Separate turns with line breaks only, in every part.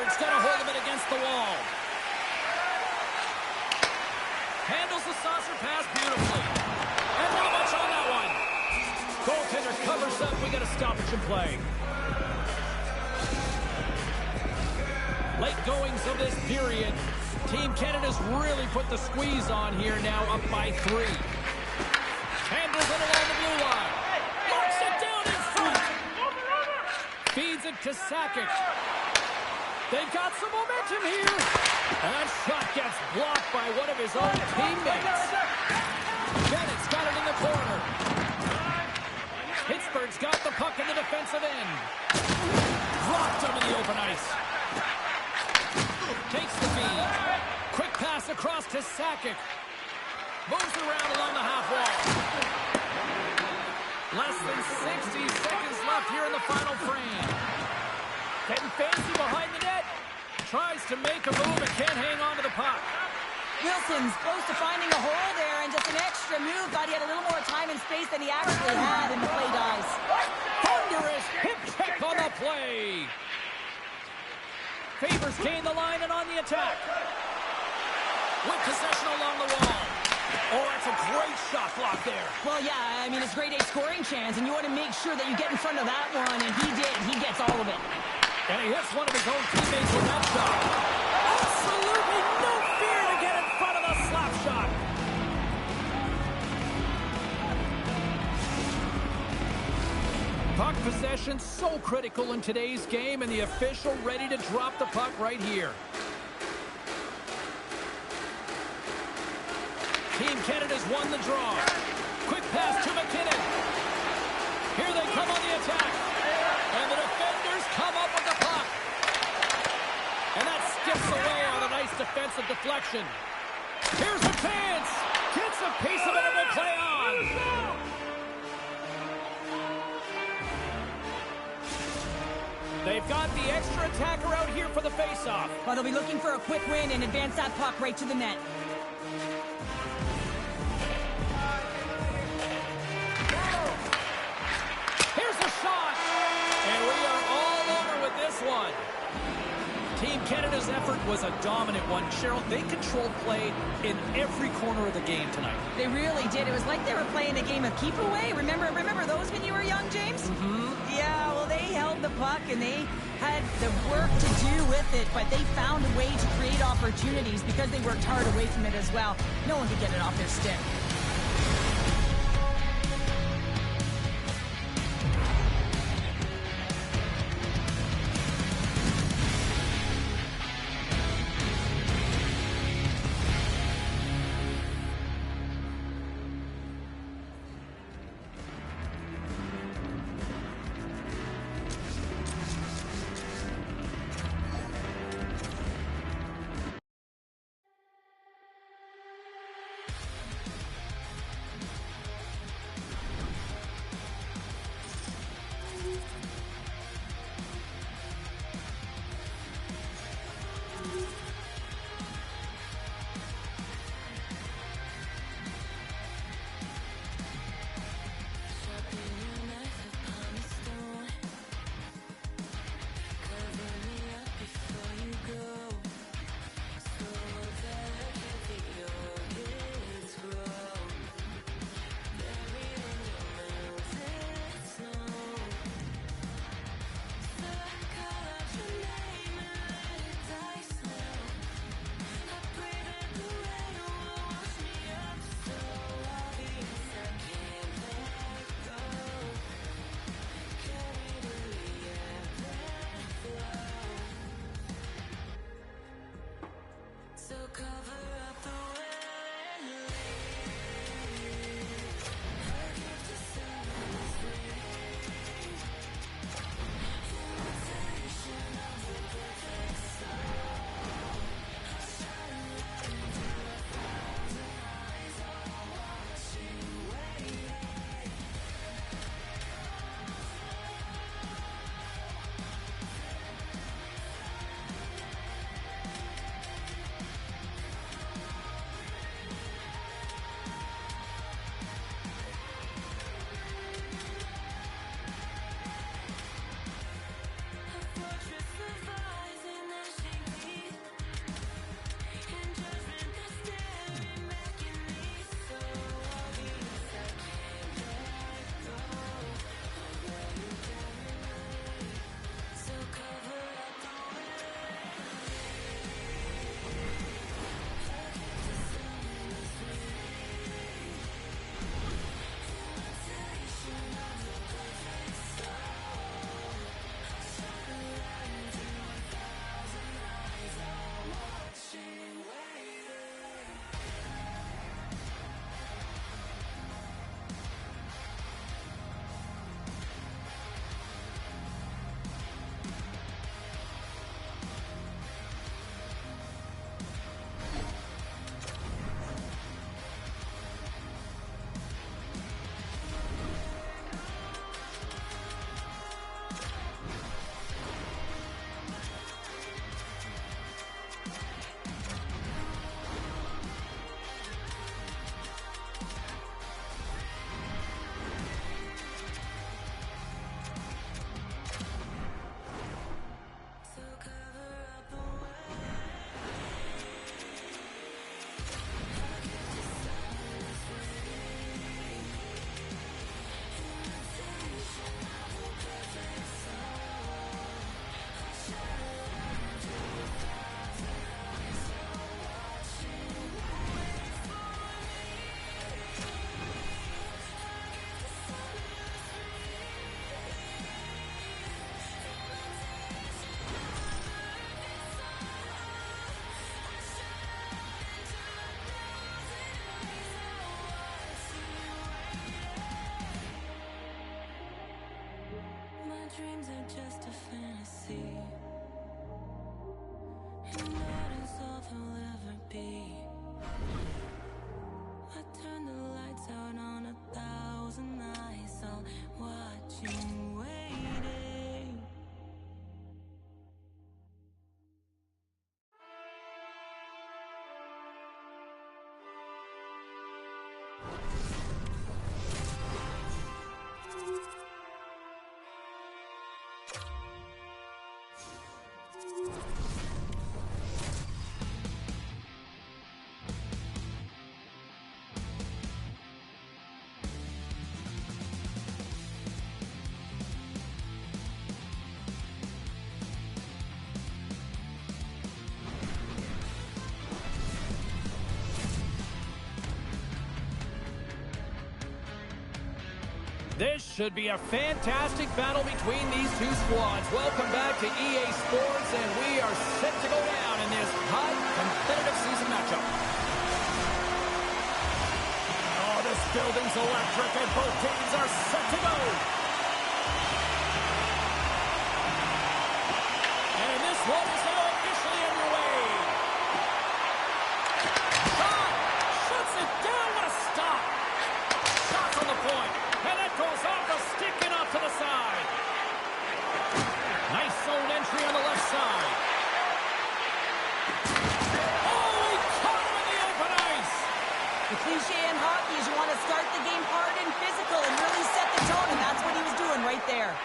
Pittsburgh's going to hold him against the wall. Handles the saucer pass beautifully. And not much on that one. Goaltender covers up. We got a stoppage in play. Late goings of this period. Team Canada's really put the squeeze on here now, up by 3. Handles it along the blue line. Marks it down in front. Feeds it to Sakic. They've got some momentum here. And that shot gets blocked by one of his own teammates. Bennett's got it in the corner. Pittsburgh's got the puck in the defensive end. Dropped him in the open ice. Takes the feed. Quick pass across to Sakic. Moves around along the half wall. Less than 60 seconds left here in the final frame. Getting fancy behind the net. Tries to make a move and can't hang on to the puck.
Wilson's close to finding a hole there, and just an extra move. Thought he had a little more time and space than he actually had, and the play dies.
Thunderous hip check on the play. Favors gain the line and on the attack. With possession along the wall. Oh, that's a great shot block there.
Well, yeah, I mean, it's grade A scoring chance, and you want to make sure that you get in front of that one, and he did. He gets all of it.
And he hits one of his own teammates with that shot. Absolutely no fear to get in front of the slap shot. Puck possession so critical in today's game, and the official ready to drop the puck right here. Team Canada's won the draw. Quick pass to McKinnon. Here they come on the attack. And the defenders come up with the puck. And that skips away on a nice defensive deflection. Here's a chance. Gets a piece of it and will play on. They've got the extra attacker out here for the faceoff.
Well, they'll be looking for a quick win and advance that puck right to the net.
One. Team Canada's effort was a dominant one. Cheryl, they controlled play in every corner of the game tonight.
They really did. It was like they were playing a game of keep away. Remember those when you were young, James?
Mm-hmm.
Yeah, well, they held the puck and they had the work to do with it, but they found a way to create opportunities because they worked hard away from it as well. No one could get it off their stick.
just a fantasy. And that is all there'll ever be. I turn the lights out on 1,000 eyes, all watching, waiting.
This should be a fantastic battle between these two squads. Welcome back to EA Sports, and we are set to go down in this hot, competitive season matchup. Oh, this building's electric, and both teams are set to go. And this one is now officially underway. Shot! Shuts it down. What a stop! Shots on the point. And that goes off a stick and off to the side. Nice zone entry on the left side. Oh, he caught him in the open ice.
The cliche in hockey is you want to start the game hard and physical and really set the tone, and that's what he was doing right there.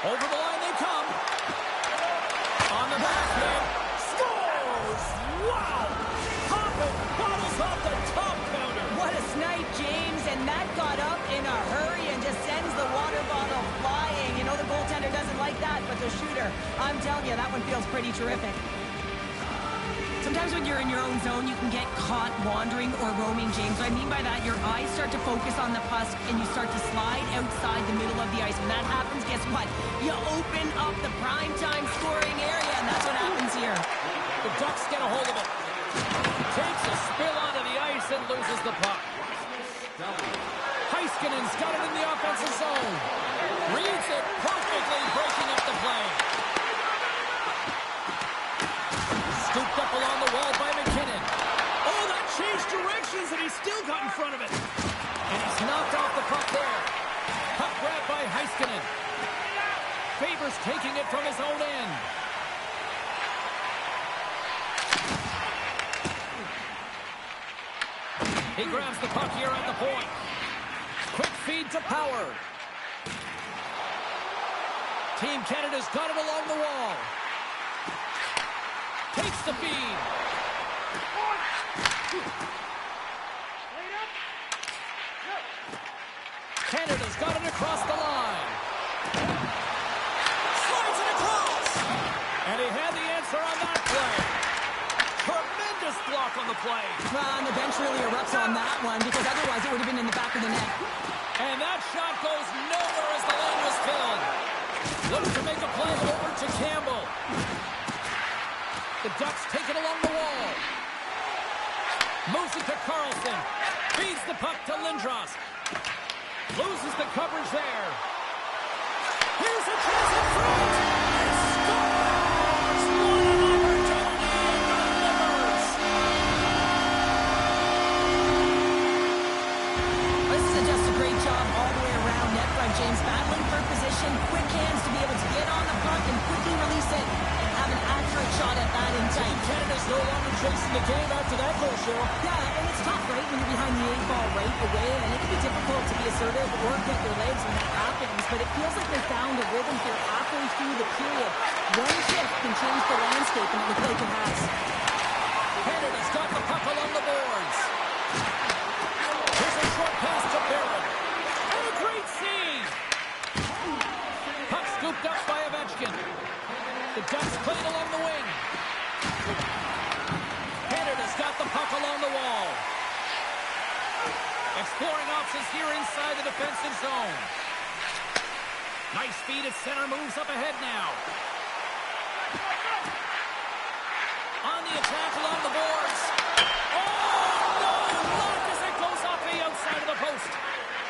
Over the line they come. On the backhand. Scores! Wow! Hopping bottles off the top counter.
What a snipe, James, and that got up in a hurry and just sends the water bottle flying. You know the goaltender doesn't like that, but the shooter, I'm telling you, that one feels pretty terrific. Sometimes when you're in your own zone, you can get caught wandering or roaming, James. What I mean by that, your eyes start to focus on the puck and you start to slide outside the middle of the ice. When that happens, guess what? You open up the primetime scoring area, and that's what happens here.
The Ducks get a hold of it. Takes a spill onto the ice and loses the puck. Heiskanen's got it in the offensive zone. Reads it perfectly, breaking up the play. Scooped up along the wall by McKinnon. Oh, that changed directions, and he still got in front of it. And he's knocked off the puck there. Puck grabbed by Heiskanen. Favors taking it from his own end. He grabs the puck here at the point. Quick feed to Power. Team Canada's got it along the wall. Takes the feed. Canada's got it across the line. Slides it across. And he had the answer on that play. Tremendous block on the play.
And the bench really erupts on that one because otherwise it would have been in the back of the net.
And that shot goes nowhere as the lane was filled. Looks to make a play over to Campbell. The Ducks take it along the wall. Moves it to Carlson. Feeds the puck to Lindros. Loses the coverage there. Here's a chance in front. He scores! What an opportunity and delivers.
This is just a great job all the way around net by James. Battling for position, quick hands to be able to get on the puck and quickly release it and have an accurate shot at that in
Team
tight.
Canada's no longer chasing the game after that goal, Cheryl.
Yeah, and it's tough, right, when you're behind the 8-ball right away, and it can be difficult to be assertive or get your legs when that happens, but it feels like they found a rhythm here halfway through the period. One shift can change the landscape, and it looks like it has.
Canada's got the puck along the boards. Here's a short pass to Barron. And a great save. Puck scooped up by Ovechkin. The Ducks played along the wing. Canada's got the puck along the wall. Exploring options here inside the defensive zone. Nice feed at center, moves up ahead now. On the attack along the boards. Oh, no! Blocked as it goes off the outside of the post.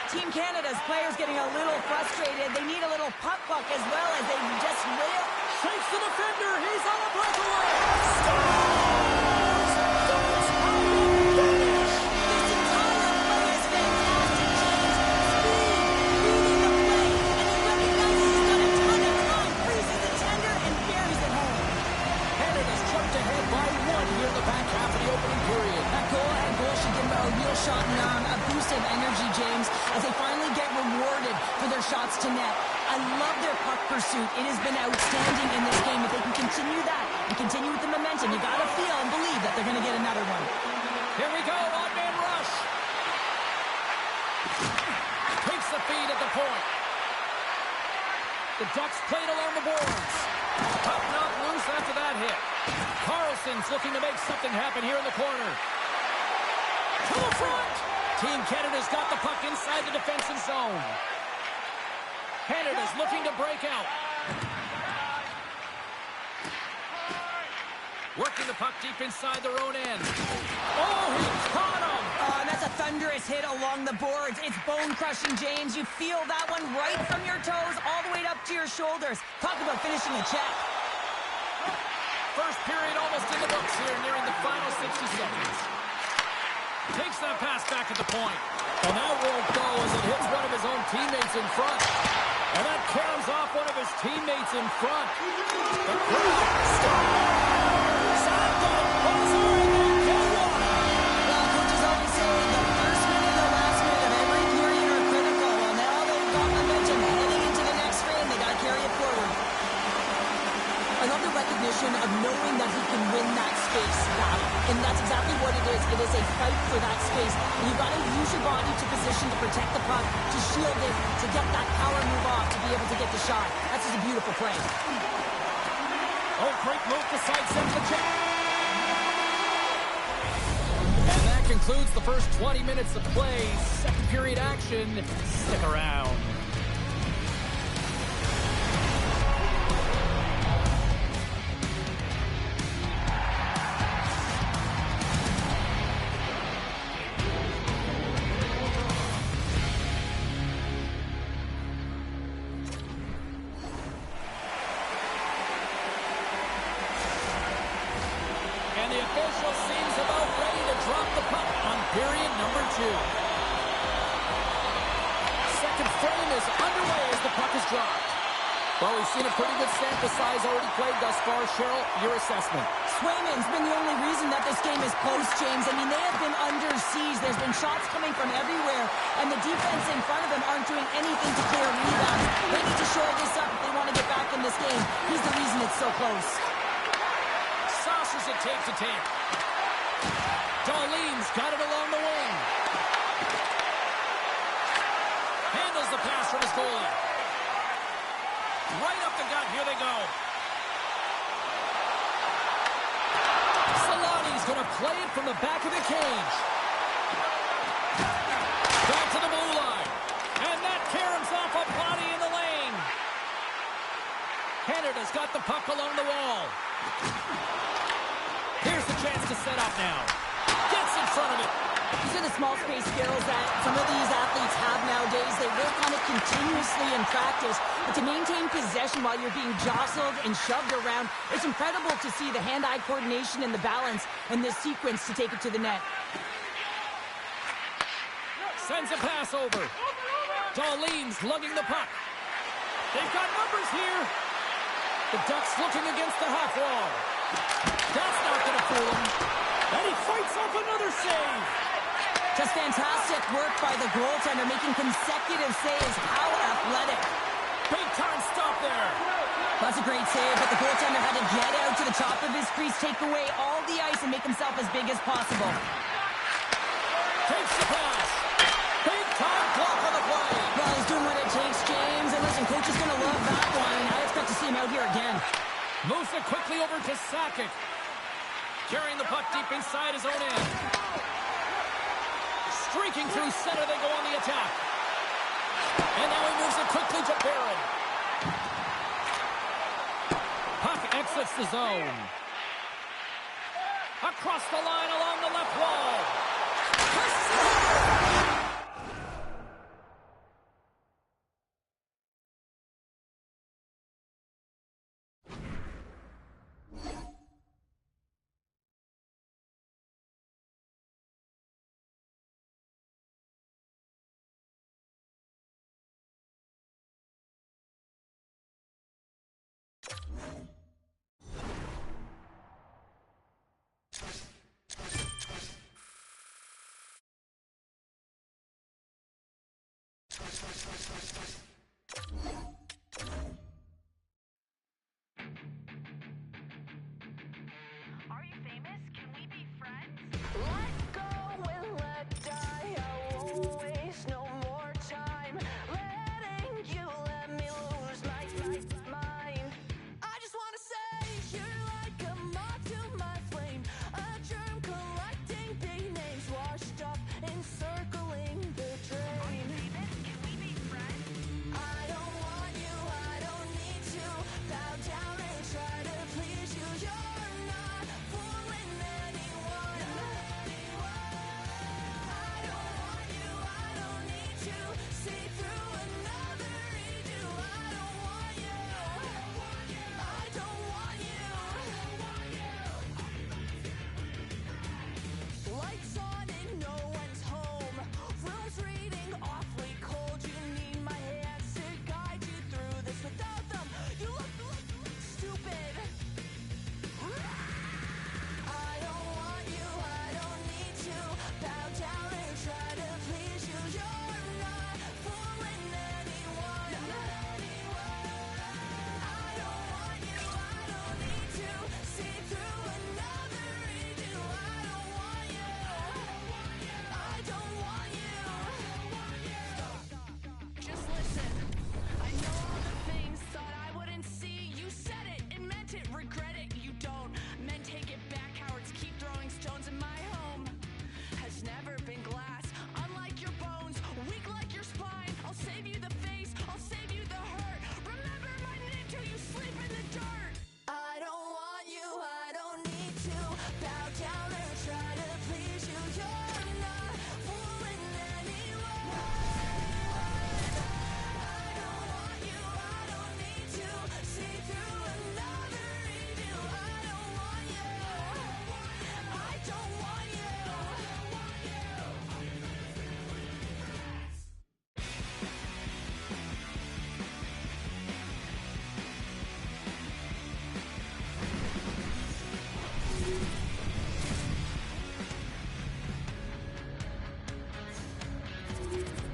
Team Canada's players getting a little frustrated. They need a little puck as well as they just will.
Shakes the defender. He's on a breakaway.
This entire play is fantastic, James. Speed, reading the play, and he recognizes he's got a ton of time, freezes the tender, and buries it home.
Canada's jumped ahead by 1 here in the back half of the opening period.
That goal should give them a real shot in the arm, a boost of energy, James, as they finally get rewarded for their shots to net. I love their puck pursuit. It has been outstanding in this game. If they can continue that and continue with the momentum, you got to feel and believe that they're going to get another one.
Here we go, on-man rush. Takes the feed at the point. The Ducks played along the boards. Puck knocked loose after that hit. Carlson's looking to make something happen here in the corner. To the front. Team Canada's got the puck inside the defensive zone. Canada's looking to break out. Working the puck deep inside their own end. Oh, he caught him!
That's a thunderous hit along the boards. It's bone-crushing, James. You feel that one right from your toes all the way up to your shoulders. Talk about finishing a check.
First period almost in the books here, nearing the final 60 seconds. Takes that pass back at the point. And that won't go as it hits one of his own teammates in front. And that caroms off one of his teammates in front. The crowd scores! Sandberg pulls her and they get one.
Well, coaches always say the first minute and the last minute of every period are critical. Well, now they've got momentum heading into the next frame. They got to carry it forward. I love the recognition of knowing that he can win that space battle. And that's exactly what it is. It is a fight for that space. And you've got to use your body to position to protect the puck, to shield it, to get that power move off, to be able to get the shot. That's just a beautiful play.
Oh, great move to sidestep the check. And that concludes the first 20 minutes of play. Second period action. Stick around. And the official seems about ready to drop the puck on period number 2. Second frame is underway as the puck is dropped. Well, we've seen a pretty good sample size already played thus far. Cheryl, your assessment.
Swayman's been the only reason that this game is close, James. I mean, they have been under siege. There's been shots coming from everywhere, and the defense in front of them aren't doing anything to clear rebounds. They need to shore this up if they want to get back in this game. He's the reason it's so close.
Saucers it tape to tape. Darlene's got it along the wing. Handles the pass from his goalie. Right up the gut. Here they go. Solani's going to play it from the back of the cage. Back to the blue line. And that caroms off a body in the lane. Canada's got the puck along the wall. Here's the chance to set up now. Gets in front of it.
These are the small space skills that some of these athletes have nowadays. They work on it continuously in practice. But to maintain possession while you're being jostled and shoved around, it's incredible to see the hand-eye coordination and the balance in this sequence to take it to the net.
Sends a pass over. Darlene's lugging the puck. They've got numbers here. The Ducks looking against the half wall. That's not going to fool him. And he fights off another save.
Just fantastic work by the goaltender, making consecutive saves. How athletic.
Big time stop there.
That's a great save, but the goaltender had to get out to the top of his crease, take away all the ice, and make himself as big as possible.
Takes the pass. Big time block on the play.
Well, he's doing what it takes, James. And listen, coach is going to love that one. I expect to see him out here again.
Moves it quickly over to Sakic. Carrying the puck deep inside his own end. Streaking through center, they go on the attack. And now he moves it quickly to Barron. Puck exits the zone. Across the line along the left wall.
regret it, you don't. Men take it back, cowards keep throwing stones, and my home has never been glass. Unlike your bones, weak like your spine. I'll save you the face, I'll save you the hurt. Remember my name till you sleep in the dirt. I don't want you, I don't need to bow down or try to please you. You're not fooling anyone. I don't want you, I don't need to see through another review. I don't want you, I don't want you.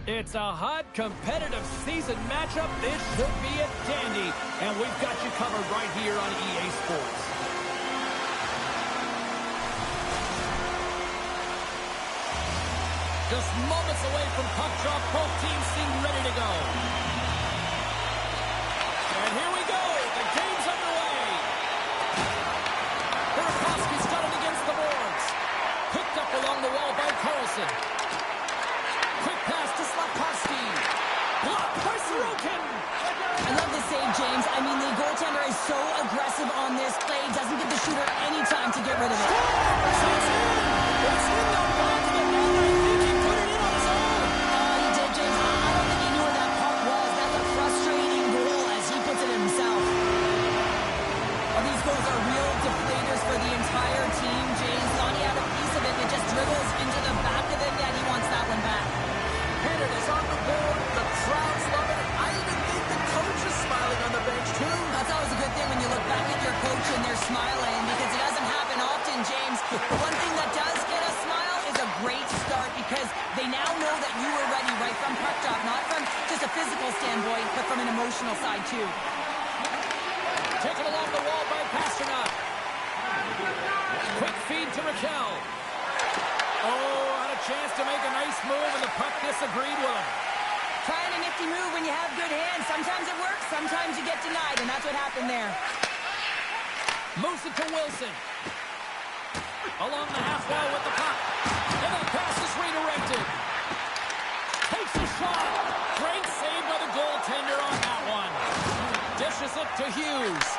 It's a hot, competitive season matchup. This should be a dandy. And we've got you covered right here on EA Sports. Just moments away from puck drop. Both teams seem ready to go. And here we go. The game's underway. Burakovsky's got it against the boards. Picked up along the wall by Carlson. Quick pass to Slafkovsky. Blocked by Sorokin.
I love this save, James. I mean, the goaltender is so aggressive on this play. Doesn't give the shooter any time to get rid of it.
It's in the back of the net. I think he put it in on his own.
He did, James. I don't think he knew where that puck was. That's a frustrating goal as he puts it himself. These goals are real deflators for the entire team, James. Thought he had a piece of it, and it just dribbles into the back of the net. He wants that one back.
Canada's on the board. The crowd's loving it. I even think the coach is smiling on the bench, too.
That's always a good thing when you look back at your coach and they're smiling, because it doesn't happen often, James. The one thing that does get a smile is a great start, because they now know that you were ready right from puck drop, not from just a physical standpoint, but from an emotional side, too.
Taken along the wall by Pasternak. Quick feed to Raquel. Oh, had a chance to make a nice move, and the puck disagreed with him.
Trying a nifty move when you have good hands. Sometimes it works, sometimes you get denied, and that's what happened there.
Moves it to Wilson. Along the half wall with the puck. And the pass is redirected. Takes a shot. Great save by the goaltender on that one. Dishes it to Hughes.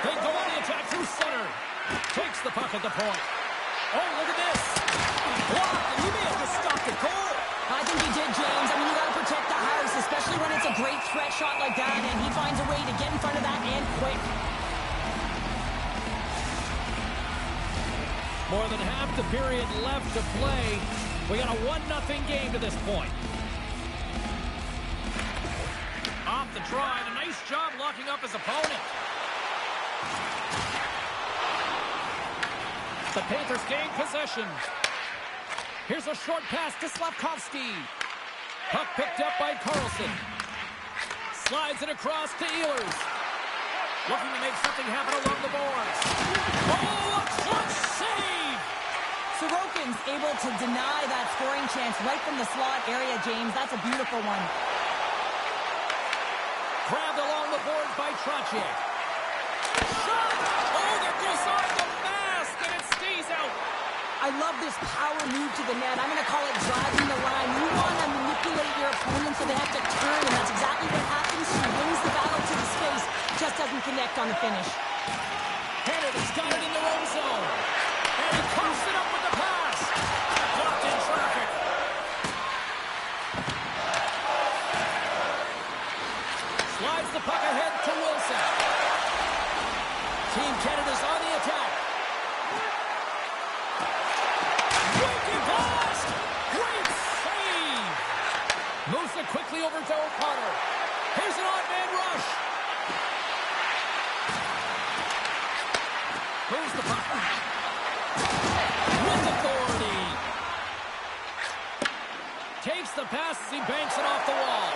They go on the attack through center. Takes the puck at the point. Oh, look at this. Blocked, and he may have just stopped the goal.
I think he did, James. I mean, you got to protect the house, especially when it's a great threat shot like that, and he finds a way to get in front of that and quick.
More than half the period left to play. We got a 1-0 game to this point. Off the try, and a nice job locking up his opponent. The Panthers gain possession. Here's a short pass to Slafkovsky. Puck picked up by Carlson. Slides it across to Ehlers. Looking to make something happen along the boards. Oh, a clutch save!
Sorokin's able to deny that scoring chance right from the slot area, James. That's a beautiful one.
Grabbed along the boards by Trottier. Shot! Oh, that goes off the mask, and it stays out.
I love this power move to the net. I'm going to call it driving the line. You want to manipulate your opponent so they have to turn, and that's exactly what happens. She wins the battle to the space, just doesn't connect on the finish.
Canada's got it in their own zone. And he coughs it up with the pass. Blocked in traffic. Slides the puck ahead to Wilson. Team Canada's on the attack. Wicked blast! Great save! Moves it quickly over to O'Connor. Here's an odd-man rush. Moves the puck. With authority. Takes the pass as he banks it off the wall.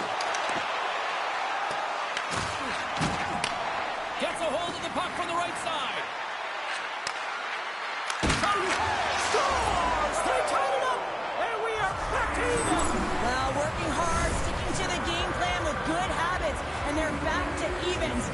Gets a hold of the puck from the right side. Scores! They tied it up, and we are back even.
Well, working hard, sticking to the game plan with good habits, and they're back to evens.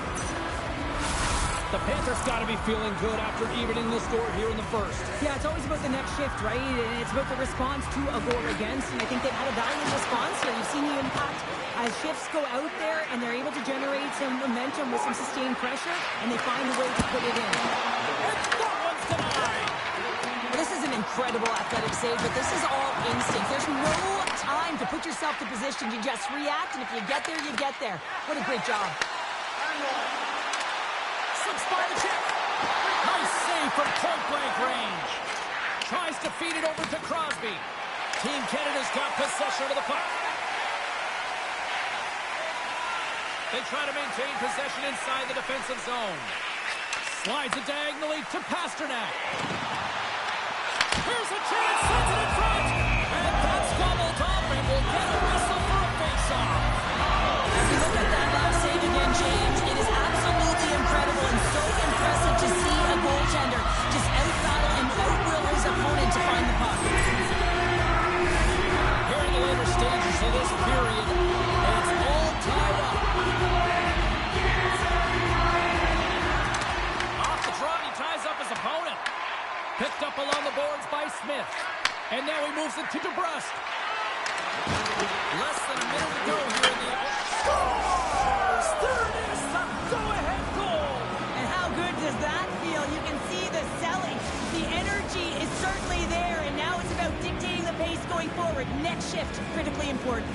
The Panthers got to be feeling good after evening the score here in the first.
Yeah, it's always about the next shift, right? And it's about the response to a goal against. And I think they've had a valiant response here. You've seen the impact as shifts go out there and they're able to generate some momentum with some sustained pressure, and they find a way to put it in.
That one's denied.
This is an incredible athletic save, but this is all instinct. There's no time to put yourself to position. You just react, and if you get there, you get there. What a great job.
Slips by the chip. Nice save from point-blank range. Tries to feed it over to Crosby. Team Canada's got possession of the puck. They try to maintain possession inside the defensive zone. Slides it diagonally to Pasternak. Here's a chance, sends it in front. And that's gobbled up, and we'll get a whistle for a face-off.
As we look at that last save again, James, it is absolutely incredible and so impressive to see a goaltender just out-battle and out-will his opponent to find the puck.
Here in the later stages of this period, it's all tied up. Off the draw, he ties up his opponent. Picked up along the boards by Smith. And now he moves it to DeBrusk. Less than a minute to go here in the... Scores! There it is, the go-ahead goal!
And how good does that feel? You can see the selling. The energy is certainly there, and now it's about dictating the pace going forward. Next shift, critically important.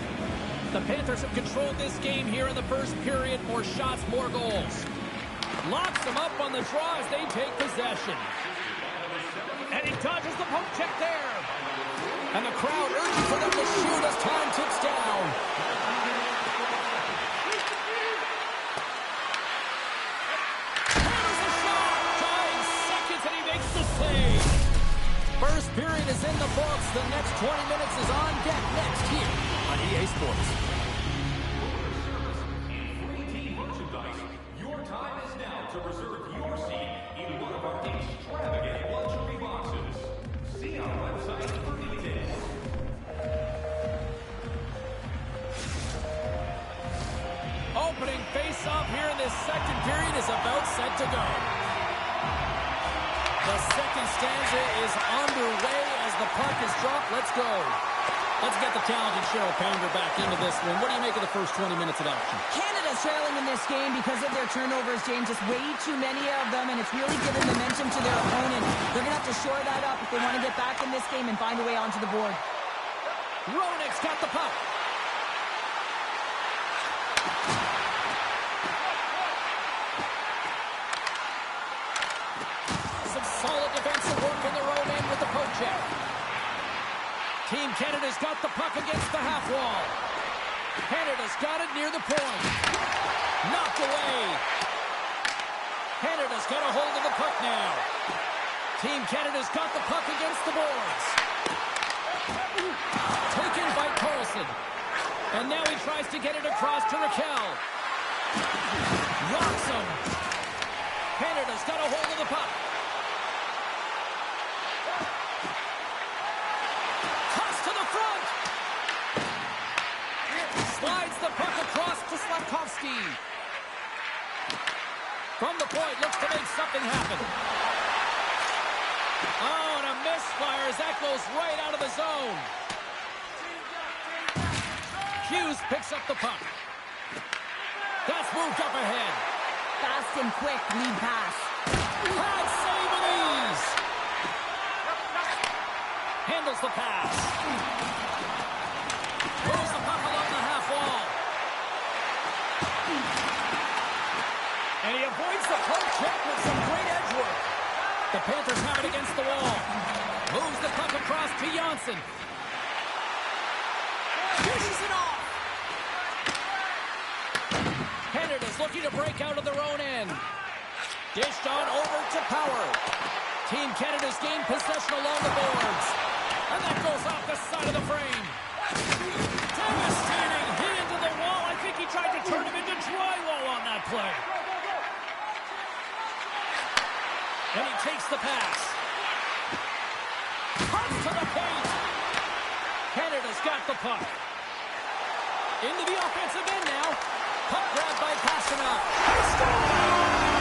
The Panthers have controlled this game here in the first period. More shots, more goals. Locks them up on the draw as they take possession. And he dodges the poke check there. And the crowd urging for them to shoot as time ticks down. There's a shot. Dying seconds and he makes the save. First period is in the books. The next 20 minutes is on deck next here on EA Sports.
Your time is now to reserve your seat in one of our extravagant luxury boxes. See our website for details.
Opening face-off here in this second period is about set to go. The second stanza is underway as the puck is dropped. Let's go. Let's get the talented Cheryl Pounder back into this one. What do you make of the first 20 minutes of action?
Canada's trailing in this game because of their turnovers, James. Just way too many of them, and it's really given momentum to their opponent. They're going to have to shore that up if they want to get back in this game and find a way onto the board.
Roenick's got the puck. Some solid defensive work in their own end with the poke check. Team Canada's got the puck against the half wall. Canada's got it near the point. Knocked away. Canada's got a hold of the puck now. Team Canada's got the puck against the boards. Taken by Carlson. And now he tries to get it across to Raquel. Rocks him. Canada's got a hold of the puck. Toss to the front. Slides the puck across to Slavkovsky. From the point, looks to make something happen. Oh, and a misfire as that goes right out of the zone. Hughes picks up the puck. That's moved up ahead.
Fast and quick lead pass.
Hard save with ease. Handles the pass. Throws the puck along the half wall. And he avoids the poke check with some great edge work. The Panthers have it against the wall. Moves the puck across to Janssen. Dishes it off. Canada's looking to break out of their own end. Dished on over to Power. Team Canada's gained possession along the boards. And that goes off the side of the frame. Devastating hit into the wall. I think he tried to turn him into drywall on that play. And he takes the pass. Comes to the paint. Canada's got the puck. Into the offensive end now. Puck grabbed by Pasternak. He scores!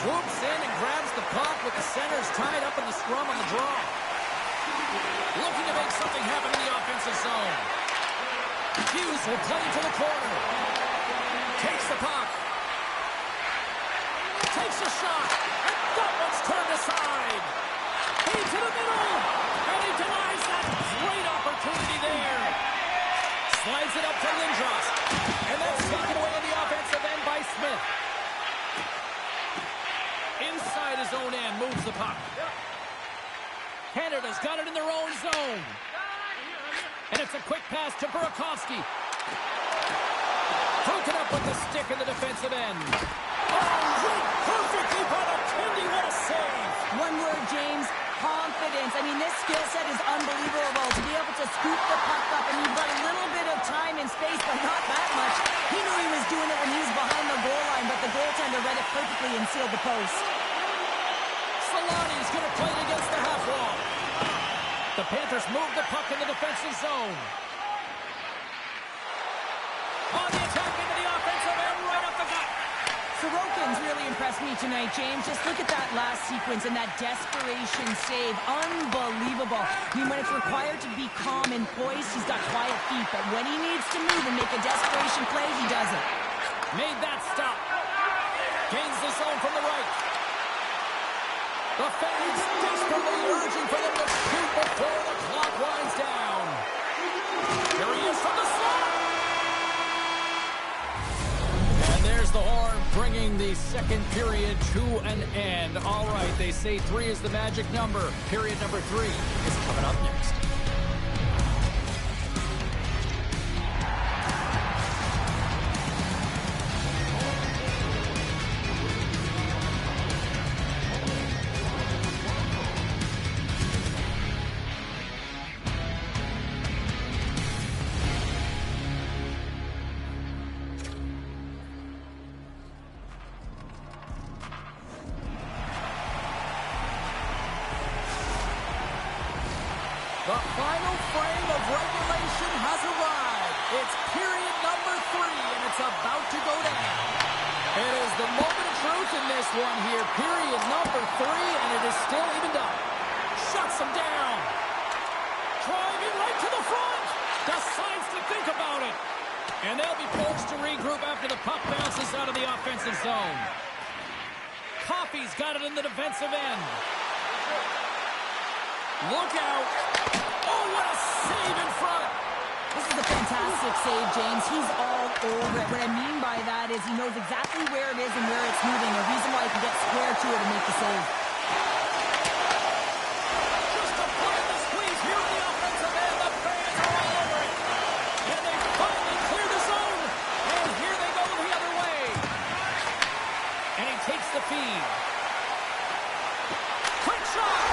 Swoops in and grabs the puck with the centers tied up in the scrum on the draw. Looking to make something happen in the offensive zone. Hughes will play to the corner. Takes the puck. Takes a shot. And that one's turned aside. He to the middle. And he denies that great opportunity there. Slides it up to Lindros. And that's taken away in the offensive end by Smith. Inside his own end, moves the puck. Canada's got it in their own zone. And it's a quick pass to Burakovsky. Broken up with the stick in the defensive end. Oh, read perfectly by the Kennedy. What a save.
One word, James. Confidence. I mean, this skill set is unbelievable. To be able to scoop the puck up, and you've got a little bit of time and space, but not that much. He knew he was doing it when he was behind the goal line, but the goaltender read it perfectly and sealed the post.
Solani's going to play it against the half wall. The Panthers move the puck in the defensive zone. On the attack into the offensive end, right up the gut.
Sorokin's really impressed me tonight, James. Just look at that last sequence and that desperation save. Unbelievable. I mean, when it's required to be calm and poised, he's got quiet feet. But when he needs to move and make a desperation play, he does it.
Made that stop. Gains the zone from the right. The fans desperately urging for them to shoot before the clock winds down. Here he is from the slot. And there's the horn, bringing the second period to an end. All right, they say 3 is the magic number. Period number 3 is coming up next. The final frame of regulation has arrived. It's period number 3, and it's about to go down. It is the moment of truth in this one here. Period number 3, and it is still even up. Shuts him down. Driving right to the front. Decides to think about it. And they'll be forced to regroup after the puck bounces out of the offensive zone. Coffey's got it in the defensive end. Look out. Oh, what a save in front.
This is a fantastic save, James. He's all over it. What I mean by that is he knows exactly where it is and where it's moving. A reason why he can get square to it and make the save.
Just applying the squeeze here in the offensive end. The fans are all over it. And they finally clear the zone. And here they go the other way. And he takes the feed. Quick shot.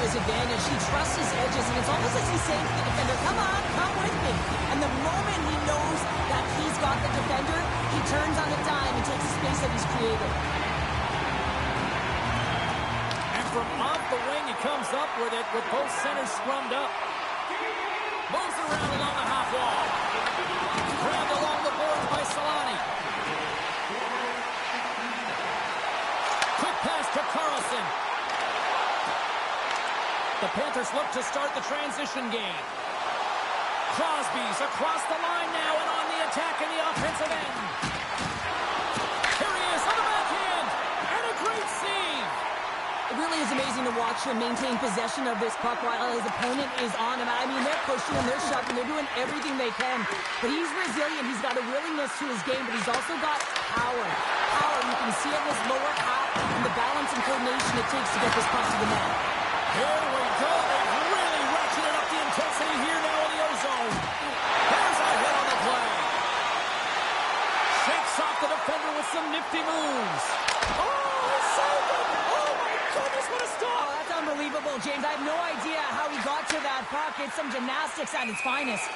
His advantage. He trusts his edges, and it's almost as he's saying to the defender, come on, come with me. And the moment he knows that he's got the defender, he turns on a dime and takes the space that he's created.
And from off the wing, he comes up with it with both centers scrummed up. Moves around along the half wall. Grabbed along the boards by Solani. Quick pass to Carlson. The Panthers look to start the transition game. Crosby's across the line now and on the attack in the offensive end. Here he is on the backhand. And a great save.
It really is amazing to watch him maintain possession of this puck while his opponent is on him. I mean, they're pushing him, they're shoving, they're doing everything they can. But he's resilient. He's got a willingness to his game, but he's also got power. You can see it in his lower half and the balance and coordination it takes to get this puck to the net.
Here we go. They've really ratcheted up the intensity here now in the ozone. There's a hit on the play. Shakes off the defender with some nifty moves. Oh, he saved it. Oh, my goodness, what a stop.
Oh, that's unbelievable, James. I have no idea how he got to that puck. It's some gymnastics at its finest.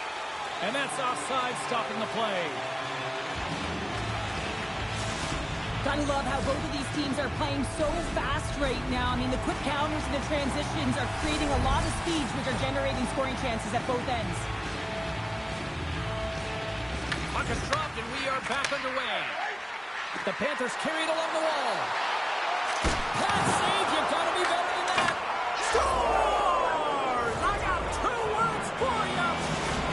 And that's offside, stopping the play.
Gotta love how both of these teams are playing so fast right now. I mean, the quick counters and the transitions are creating a lot of speeds, which are generating scoring chances at both ends.
Puck is dropped, and we are back underway. The Panthers carried along the wall. Pass save, you've got to be better than that. Scores! I got 2 words for you.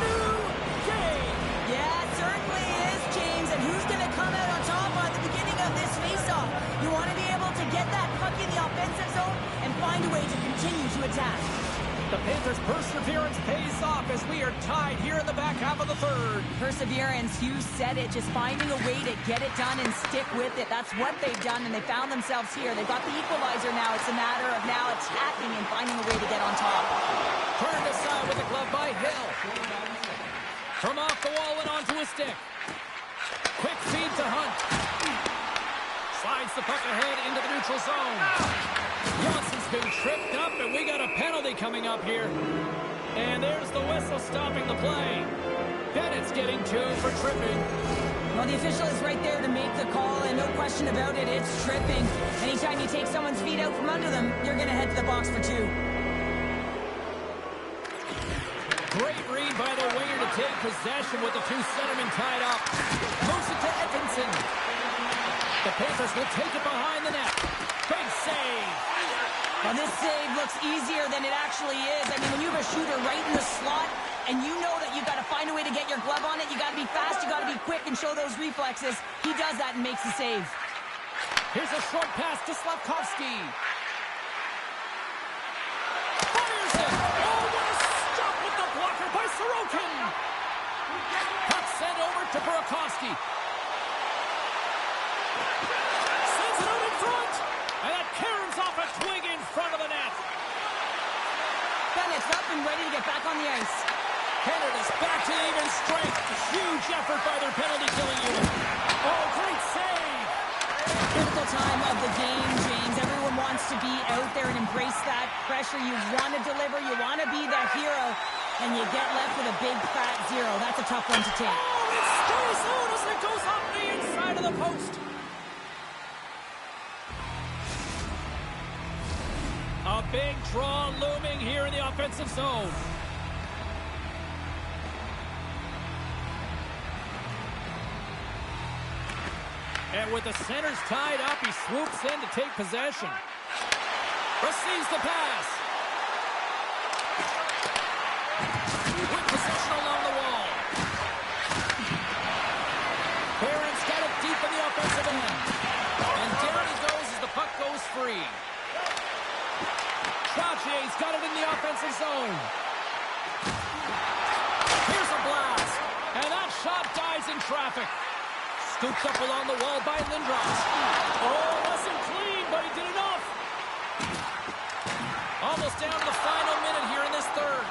New game.
Yeah, it certainly is, James. And who's going to come out on top at the beginning of this faceoff? You want to be able to get that puck in the offensive zone and find a way to continue to attack.
The Panthers' perseverance pays off as we are tied here in the back half of the third.
Perseverance, you said it. Just finding a way to get it done and stick with it. That's what they've done, and they found themselves here. They've got the equalizer now. It's a matter of now attacking and finding a way to get on top.
Turned aside with the glove by Hill. From off the wall and onto a stick. Quick feed to Hunt. Slides the puck ahead into the neutral zone. Johnson's been tripped up, and we got a penalty coming up here. And there's the whistle stopping the play. Bennett's getting 2 for tripping.
Well, the official is right there to make the call, and no question about it, it's tripping. Anytime you take someone's feet out from under them, you're going to head to the box for 2.
Great read by the winger to take possession with the 2 centermen tied up. Moves it to Edmondson. The Panthers will take it behind the net. Big save.
Now, this save looks easier than it actually is. I mean, when you have a shooter right in the slot, and you know that you've got to find a way to get your glove on it, you got to be fast, you got to be quick, and show those reflexes. He does that and makes the save.
Here's a short pass to Slavkovsky. Fires it. Oh, what a stop with the blocker by Sorokin. Puck sent over to Burakovsky. Sends it out in front. And that caroms off a twig in front of the net.
Bennett's up and ready to get back on the ice.
Canada's back to even strength. Huge effort by their penalty-killing unit. Oh, great save.
Critical time of the game, James. Everyone wants to be out there and embrace that pressure. You want to deliver. You want to be that hero. And you get left with a big, fat 0. That's a tough one to take.
Oh, it stays out as it goes off the inside of the post. A big draw looming here in the offensive zone. And with the centers tied up, he swoops in to take possession. Receives the pass. With possession along the wall. Barron's got it deep in the offensive end. And down he goes as the puck goes free. Trotier's got it in the offensive zone. Here's a blast. And that shot dies in traffic. Scooped up along the wall by Lindros. Oh, wasn't clean, but he did enough. Almost down to the final minute here in this third.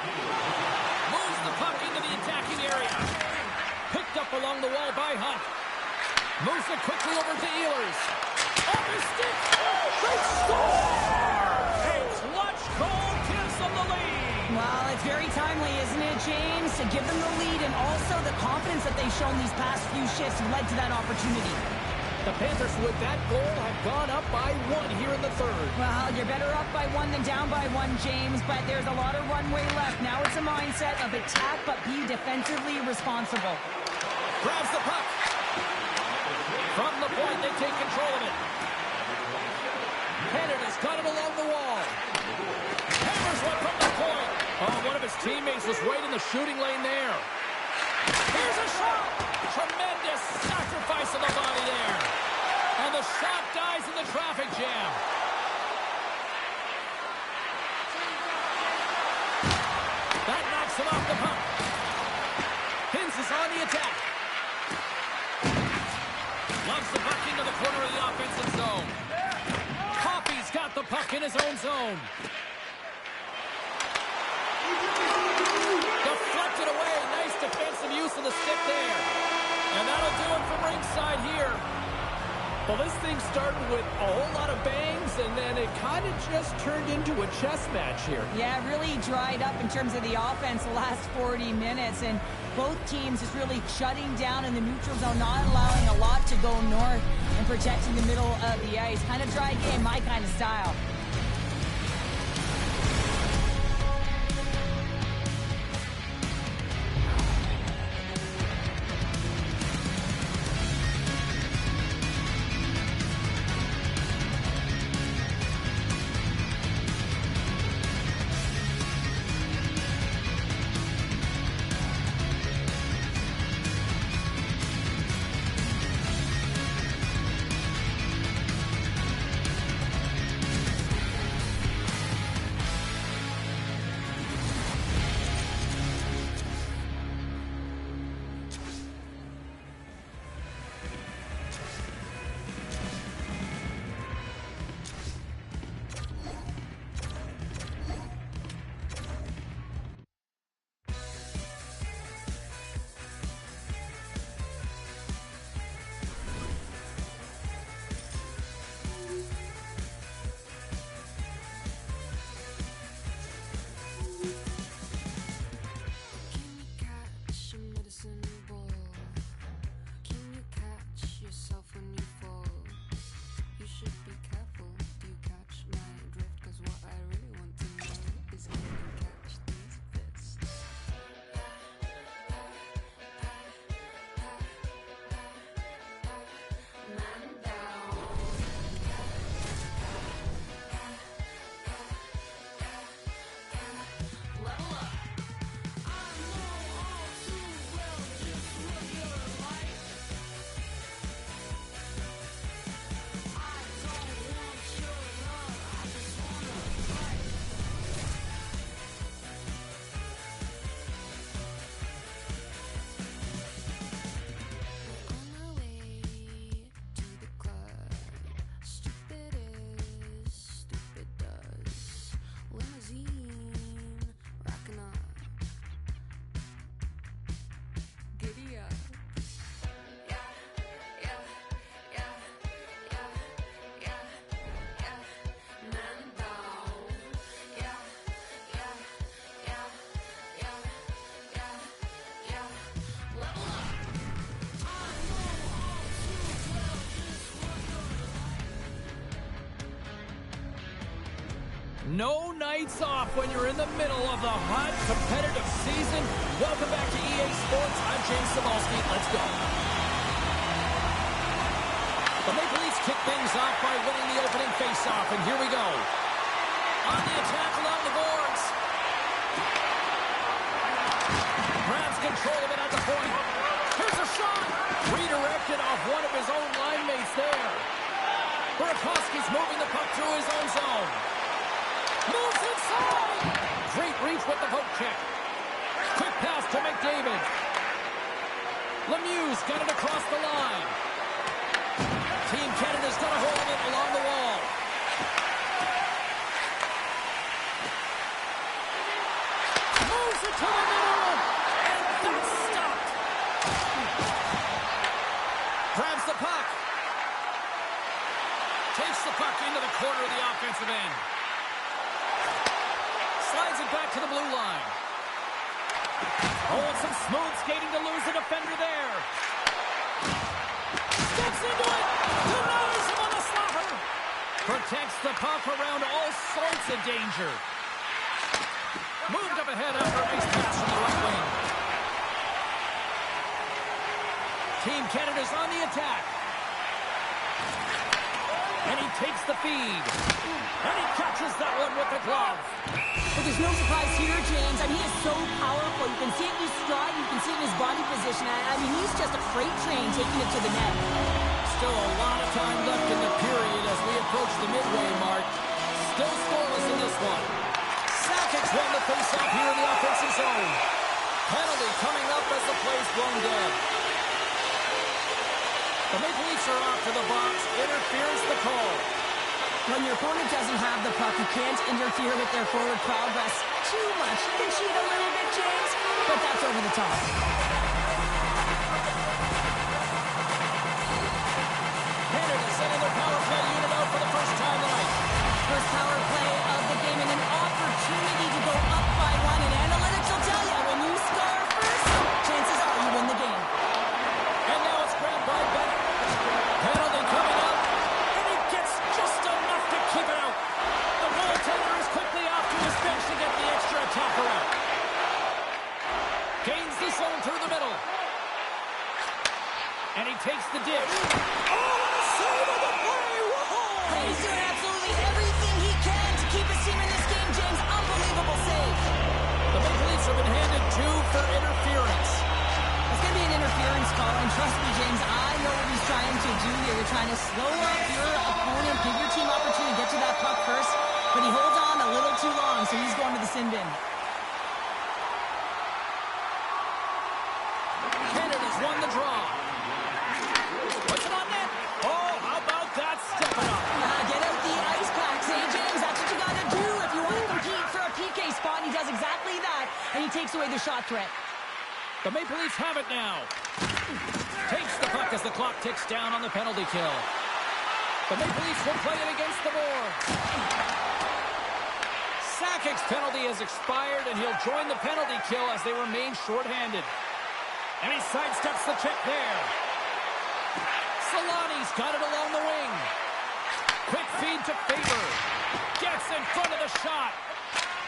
Moves the puck into the attacking area. Picked up along the wall by Hunt. Moves it quickly over to Ehlers. Off his stick. They score! A clutch goal gives them the lead.
Well, it's very timely, isn't it, James? To give them the lead and also the confidence that they've shown these past few shifts have led to that opportunity.
The Panthers, with that goal, have gone up by 1 here in the third.
Well, you're better up by 1 than down by 1, James, but there's a lot of runway left. Now it's a mindset of attack, but be defensively responsible.
Grabs the puck. From the point, they take control of it. Canada's got it along the wall. Hammers one from the point. Oh, one of his teammates was right in the shooting lane there. Here's a shot. Tremendous sacrifice of the body there. And the shot dies in the traffic jam. That knocks him off the puck. Hintz is on the attack. Loves the puck into the corner of the offensive zone. Coffey's got the puck in his own zone. Deflected away. Nice defensive use of the stick there. And that'll do it from ringside here. Well, this thing started with a whole lot of bangs, and then it kind of just turned into a chess match here.
Yeah, really dried up in terms of the offense the last 40 minutes, and both teams just really shutting down in the neutral zone, not allowing a lot to go north and protecting the middle of the ice. Kind of dry game, my kind of style.
No nights off when you're in the middle of the hot, competitive season. Welcome back to EA Sports. I'm James Cybulski. Let's go. The Maple Leafs kick things off by winning the opening faceoff, and here we go. On the attack along the boards. Grabs control of it at the point. Here's a shot. Redirected off one of his own line mates there. Burakovsky's moving the puck through his own zone. Moves inside! Great reach with the poke check. Quick pass to McDavid. Lemieux got it across the line. Team Canada's got a hold of it along the wall. Moves it to the middle. And that's stopped. Grabs the puck. Takes the puck into the corner of the offensive end. Slides it back to the blue line. Oh, some smooth skating to lose the defender there. Steps into it. Denies him on the slaughter. Protects the puck around all sorts of danger. Moved up ahead after a nice pass from the right wing. Team Canada's on the attack. And he takes the feed. And he catches that one with the glove.
But there's no surprise here, James. I mean, he is so powerful. You can see it in his stride. You can see it in his body position. I mean, he's just a freight train taking it to the net.
Still a lot of time left in the period as we approach the midway mark. Still scoreless in this one. Sakic's won the faceoff here in the offensive zone. Penalty coming up as the play's blown dead. The Maple Leafs are off to the box. Interference the call.
When your opponent doesn't have the puck, you can't interfere with their forward progress too much. You can cheat a little bit, James, but that's over the top.
Canada sending their power play unit out for the first time tonight.
First
takes the dish. Oh, and a save on the play! Whoa!
He's doing absolutely everything he can to keep his team in this game, James. Unbelievable save.
The Maple Leafs have been handed 2 for interference.
It's going to be an interference call, and trust me, James, I know what he's trying to do here. You're trying to slow up your opponent, give your team opportunity to get to that puck first, but he holds on a little too long, so he's going to the sin bin.
Canada's won the draw. Puts it on net. Oh, how about that? Step it up.
Get out the ice packs, eh, James? That's what you got to do if you want to compete for a PK spot. He does exactly that, and he takes away the shot threat.
The Maple Leafs have it now. Takes the puck as the clock ticks down on the penalty kill. The Maple Leafs will play it against the boards. Sakic's penalty has expired, and he'll join the penalty kill as they remain shorthanded. And he sidesteps the check there. Solani's got it along the wing. Quick feed to Faber. Gets in front of the shot.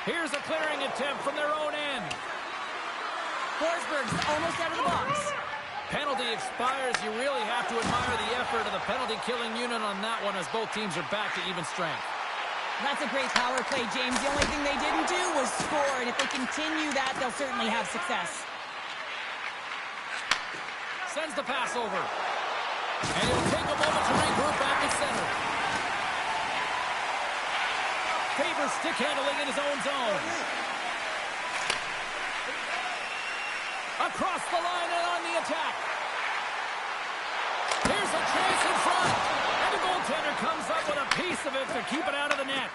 Here's a clearing attempt from their own end.
Forsberg's almost out of the box.
Penalty expires. You really have to admire the effort of the penalty-killing unit on that one as both teams are back to even strength.
That's a great power play, James. The only thing they didn't do was score, and if they continue that, they'll certainly have success.
Sends the pass over. And it'll take a moment to regroup back at center. Faber stick handling in his own zone. Across the line and on the attack. Here's a chance in front. And the goaltender comes up with a piece of it to keep it out of the net.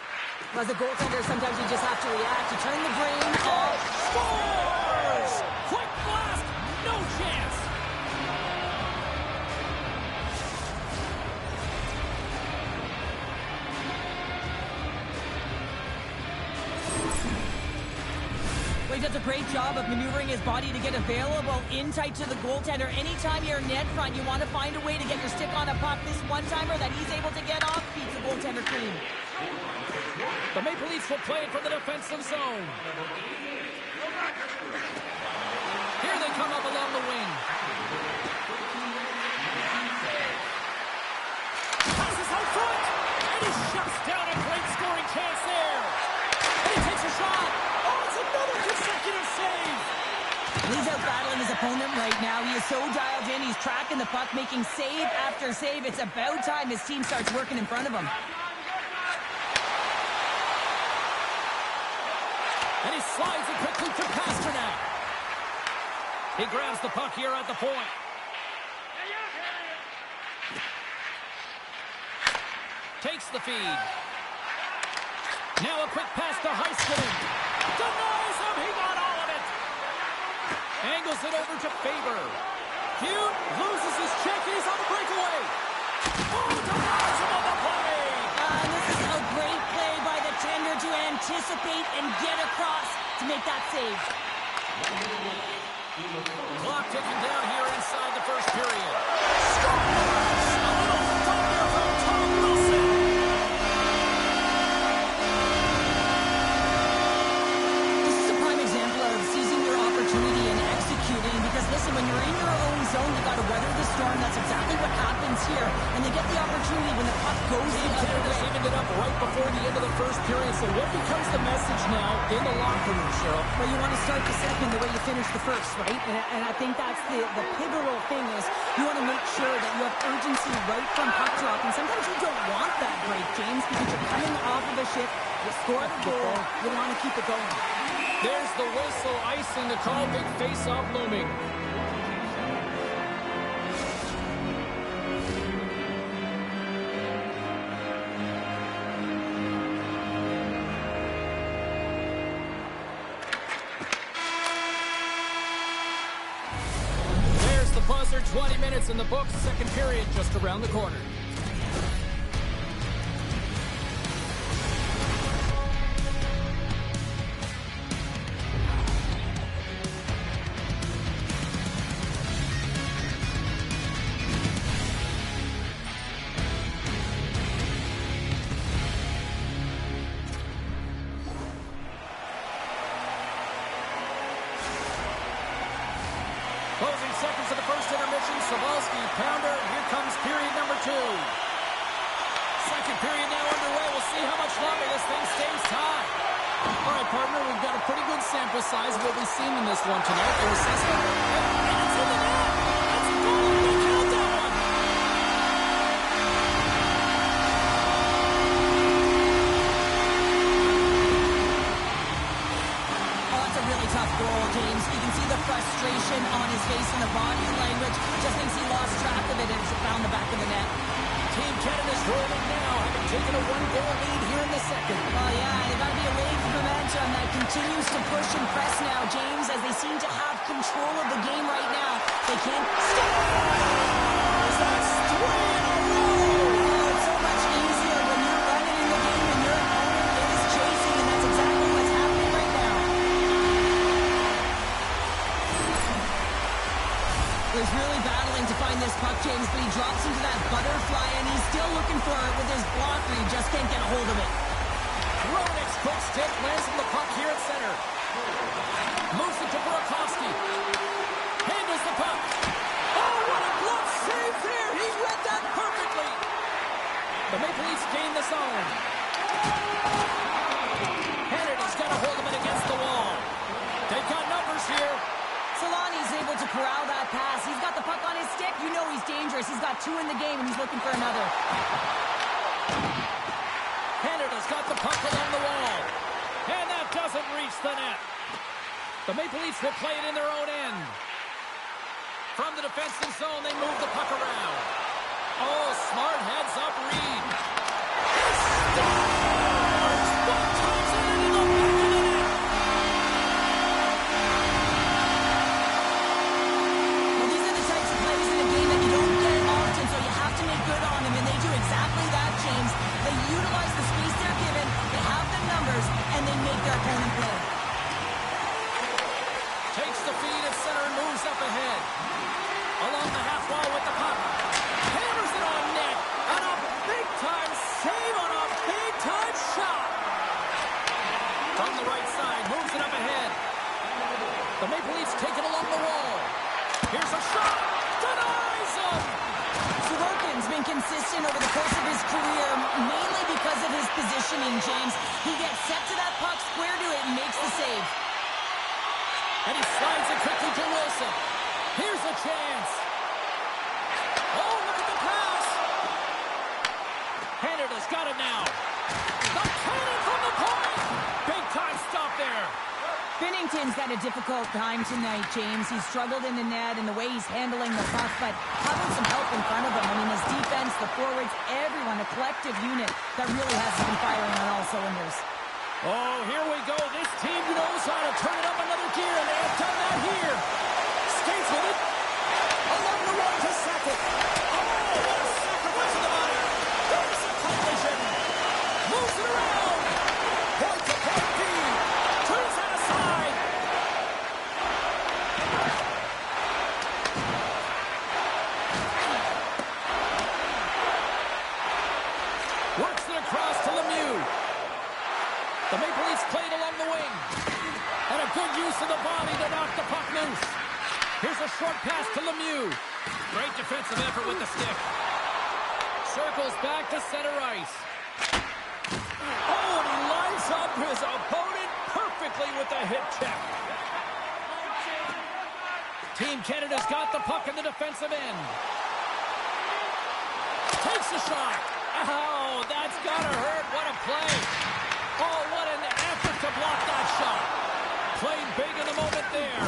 Well, as a goaltender, sometimes you just have to react. You turn the brain off.
Scores! Quick blast! No chance!
Well, he does a great job of maneuvering his body to get available in tight to the goaltender. Anytime you're net front, you want to find a way to get your stick on a puck. This one-timer that he's able to get off beats the goaltender clean.
The Maple Leafs will play it from the defensive zone. Here they come up along the wing. Passes out front, and he shuts down a great scoring chance there. And he takes a shot. Oh, it's another consecutive save.
He's out battling his opponent right now. He is so dialed in. He's tracking the puck, making save after save. It's about time his team starts working in front of him.
And he slides it quickly to Pastrnak. He grabs the puck here at the point. Takes the feed. Now a quick pass to Heiskanen. Denies him. He got all of it. Angles it over to Faber. Hugh loses his check. He's on the breakaway. Oh, denies him on the play.
This is a great play by the tender to anticipate and get across to make that save.
Clock ticking down here inside the first period. Scores! A little thunder from Tom Wilson.
This is a prime example of seizing your opportunity and executing, because listen, when you're in your own zone, you got to weather the storm. That's exactly what happens here. And they get the opportunity when the puck goes the other
Canada's
way.
evened it up right before the end of the first period. So what becomes the message now in the locker room, Cheryl?
Well, you want to start the second the way you finish the first, right? And I think that's the pivotal thing is you want to make sure that you have urgency right from puck drop. And sometimes you don't want that break, James, because you're coming off of a shift. You score the goal. You want to keep it going.
There's the whistle, icing the call, big face-off looming. There's the buzzer, 20 minutes in the books, second period just around the corner. Closing seconds of the first intermission. Cybulski, pounder. Here comes period number 2. Second period now underway. We'll see how much longer this thing stays tied. All right, partner, we've got a pretty good sample size of what we've seen in this one tonight. Your assessment? And it's in the net! That's a goal! We'll count that one!
Oh, that's a really tough goal, James. You can see the frustration on his face and the body language. Just thinks he lost track of it and it's found the back of the net.
Team Canada's rolling now, having taken a 1-goal lead here in the second.
Well, yeah, they've got to be a wave of momentum that continues to push and press now, James, as they seem to have control of the game right now. They can't stop.
That's 3 in a row!
Oh, it's so much easier when you're running in the game and your opponent is chasing, and that's exactly what's happening right now. He's really battling to find this puck, James, but he drops into that butterfly, and he's still looking for it with his blocker. He just can't get a hold of it.
Hronek's quick stick lands on the puck here at center. Moves it to Burakovsky. Handles the puck. Oh, what a glove save there! He read that perfectly! The Maple Leafs gain the zone. Canada's got a hold of it against the wall. They've got numbers here.
Solani's able to corral that pass. He's got the puck on his stick. You know he's dangerous. He's got 2 in the game, and he's looking for another.
Canada's got the puck along the wall. And that doesn't reach the net. The Maple Leafs will play it in their own end. From the defensive zone, they move the puck around. Oh, smart heads up Reed. He scores! One times it into the back of the net.
Well, these are the types of plays in a game that you don't get often, so you have to make good on them, and they do exactly that, James. They utilize the space they're given, they have the numbers, and they make their opponent play.
Takes the feed at center and moves up ahead. Along the half wall with the puck. Hammers it on net. And a big-time save on a big-time shot. From the right side, moves it up ahead. The Maple Leafs take it along the wall. Here's a shot. Denies him.
Sorokin's been consistent over the course of his career, mainly because of his positioning, James. He gets set to that puck, square to it, and makes the save.
And he slides it quickly to Wilson. Here's a chance. Oh, look at the pass. Canada's got it now. The cannon from the point. Big time stop there.
Binnington's had a difficult time tonight, James. He's struggled in the net and the way he's handling the puck, but having some help in front of him. I mean, his defense, the forwards, everyone, a collective unit that really has been firing on all cylinders.
Oh, here we go. This team knows how to turn it up another gear, and they have done that here. Skates with it. Along the wall to Sakic. Oh, what a sacrifice of the body. There's a collision. Moves it around. Point to point D. Turns that aside. Works it across to Lemieux. The Maple Leafs played along the wing. And a good use of the body to knock the puck loose. Here's a short pass to Lemieux. Great defensive effort with the stick. Circles back to center ice. Oh, and he lines up his opponent perfectly with the hip check. Team Canada's got the puck in the defensive end. Takes a shot. Oh, that's gotta hurt. What a play. Oh, what an effort to block that shot. Played big in the moment there.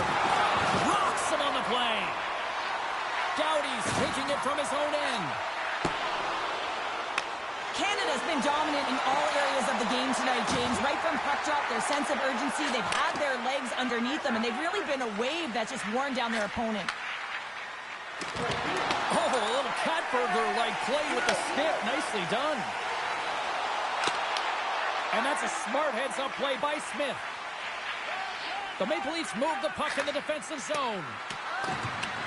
Rocks him on the play. Doughty's taking it from his own end.
Canada's been dominant in all areas of the game tonight, James. Right from puck drop, their sense of urgency, they've had their legs underneath them, and they've really been a wave that's just worn down their opponent.
Oh, a little Katberger-like play with the stick. Nicely done. And that's a smart heads-up play by Smith. The Maple Leafs move the puck in the defensive zone.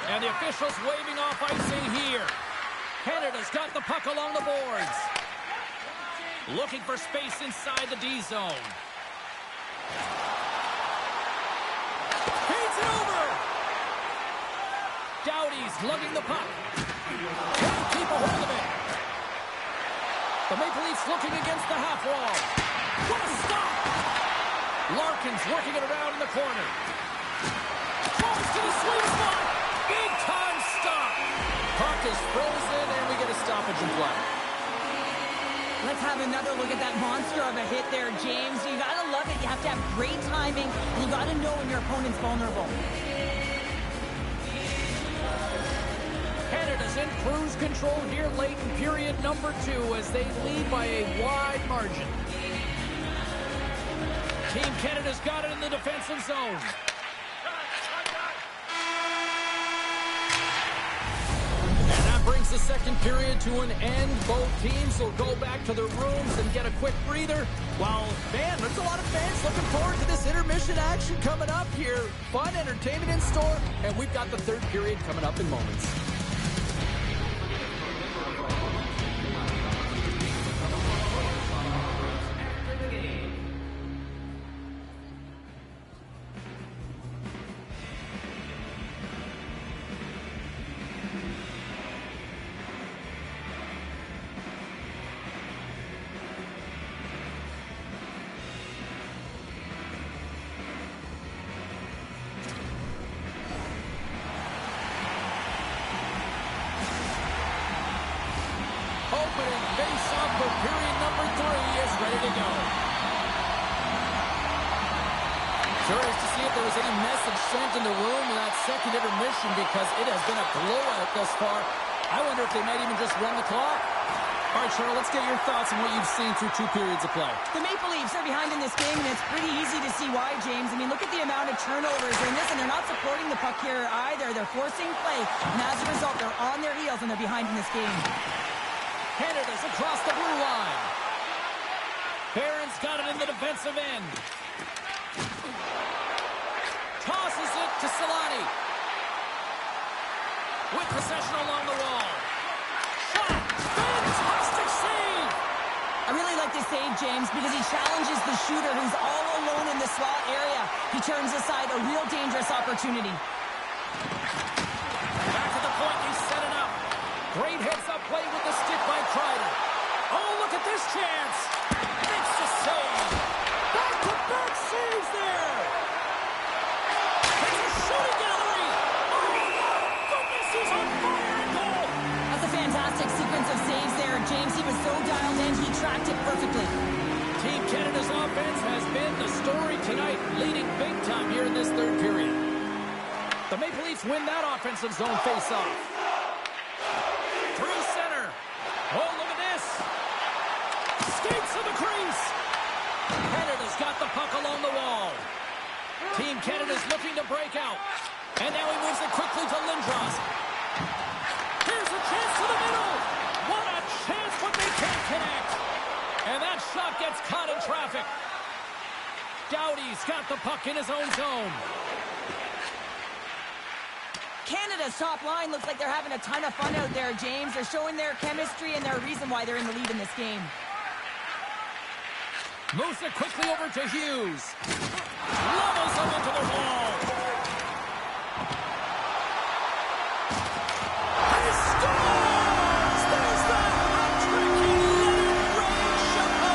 And the officials waving off icing here. Canada's got the puck along the boards. Looking for space inside the D zone. Feeds it over. Doughty's lugging the puck. Can't keep a hold of it. The Maple Leafs looking against the half wall. What a stop! Larkin's working it around in the corner. Goes to the sweet spot. Big time stop. Puck is frozen, and we get a stoppage in play.
Let's have another look at that monster of a hit there, James. You gotta love it. You have to have great timing, and you gotta know when your opponent's vulnerable.
Canada's in cruise control here late in period number 2 as they lead by a wide margin. Team Canada's got it in the defensive zone. And that brings the second period to an end. Both teams will go back to their rooms and get a quick breather. Well, man, there's a lot of fans looking forward to this intermission action coming up here. Fun entertainment in store, and we've got the third period coming up in moments. Opening face-off for period number 3 is ready to go. Curious to see if there was any message sent in the room in that second intermission because it has been a blowout thus far. I wonder if they might even just run the clock. All right, Cheryl, let's get your thoughts on what you've seen through 2 periods of play.
The Maple Leafs are behind in this game, and it's pretty easy to see why, James. I mean, look at the amount of turnovers in this, and they're not supporting the puck here either. They're forcing play, and as a result, they're on their heels, and they're behind in this game.
Canada's across the blue line. Barron's got it in the defensive end. Tosses it to Solani. With possession along the wall. Shot! Fantastic save!
I really like this save, James, because he challenges the shooter who's all alone in the slot area. He turns aside a real dangerous opportunity.
Back to the point, he's set it up. Great heads-up play with the stick by Kreider. Oh, look at this chance. Makes the save. Back-to-back saves there. It's a shooting gallery. Oh, my goodness, he's on fire and goal.
That's a fantastic sequence of saves there, James. He was so dialed in, he tracked it perfectly.
Team Canada's offense has been the story tonight, leading big time here in this third period. The Maple Leafs win that offensive zone face-off. Through center. Oh, look at this. Skates to the crease. Canada's got the puck along the wall. Team Canada's looking to break out. And now he moves it quickly to Lindros. Here's a chance to the middle. What a chance, but they can't connect. And that shot gets caught in traffic. Doughty's got the puck in his own zone.
Canada's top line looks like they're having a ton of fun out there, James. They're showing their chemistry and their reason why they're in the lead in this game.
Moves it quickly over to Hughes. Levels him into the wall. He scores! There's the hat-trick. He let it rain. Chapeau!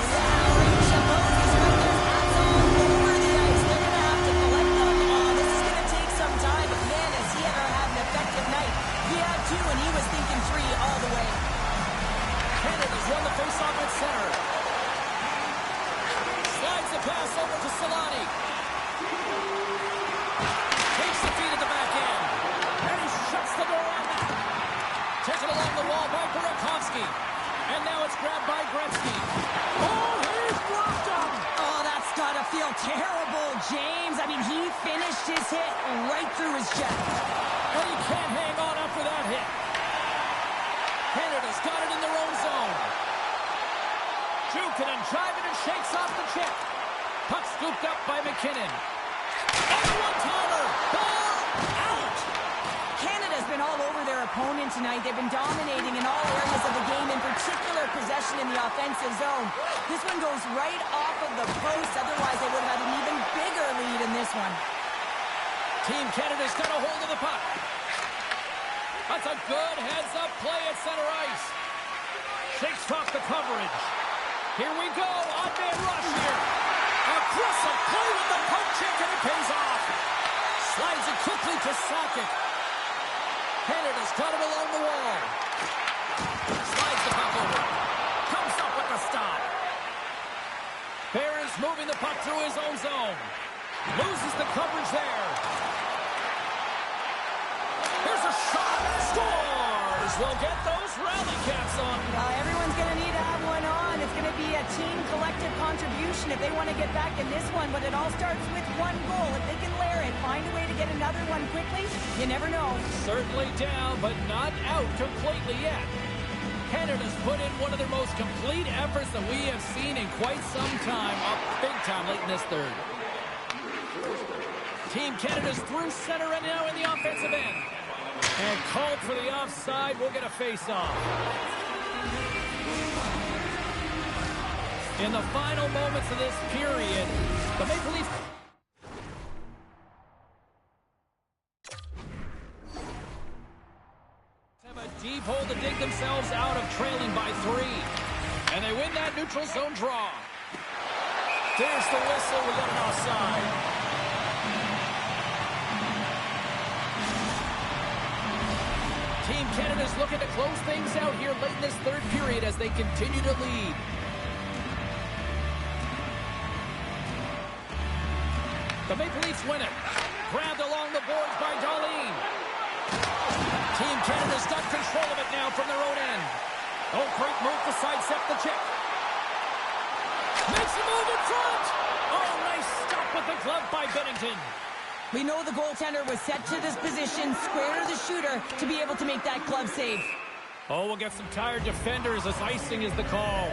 Wow, Ray Chapeau, he's right there. Hats all over the ice. They're going to have to collect them. Oh, this is going to take some time. But man, has he ever had an effective night. He had 2, and he was thinking 3 all the way.
Canada's won the face-off at center. Slides the pass over to Solani. Takes the feed at the back end. And he shuts the door on that. Taken along the wall by Burakovsky. And now it's grabbed by Gretzky. Oh, he's blocked him.
Oh, that's got to feel terrible, James. I mean, he finished his hit right through his chest.
But he can't hang on after that hit. Canada's got it in their own zone. Jukin and driving and shakes off the chip. Puck scooped up by McKinnon. And a one-timer. Ball out.
Canada's been all over their opponent tonight. They've been dominating in all areas of the game, in particular possession in the offensive zone. This one goes right off of the post. Otherwise, they would have had an even bigger lead in this one.
Team Canada's got a hold of the puck. That's a good heads-up play at center ice. Shakes off the coverage. Here we go. On-man rush here. Aggressive play with the poke check, and it pays off. Slides it quickly to Sakic. Canada's got it along the wall. Slides the puck over. Comes up with the stop. Barron's moving the puck through his own zone. Loses the coverage there. Here's a shot. Scores! We'll get those rally caps on.
Everyone's going to need to have one on. It's going to be a team collective contribution if they want to get back in this one. But it all starts with one goal. If they can layer it, find a way to get another one quickly, you never know.
Certainly down, but not out completely yet. Canada's put in one of their most complete efforts that we have seen in quite some time. Up big time late in this third. Team Canada's through center and now in the offensive end. And called for the offside. We'll get a face-off. In the final moments of this period, the Maple Leafs have a deep hole to dig themselves out of trailing by 3. And they win that neutral zone draw. There's the whistle. We got an offside. Team Canada's looking to close things out here late in this third period as they continue to lead. The Maple Leafs win it. Grabbed along the boards by Darlene. Team Canada's got control of it now from their own end. Oh, great move to sidestep the check. Makes a move in front. Oh, nice stop with the glove by Bennington.
We know the goaltender was set to this position, square to the shooter, to be able to make that glove save.
Oh, we'll get some tired defenders as icing is the call.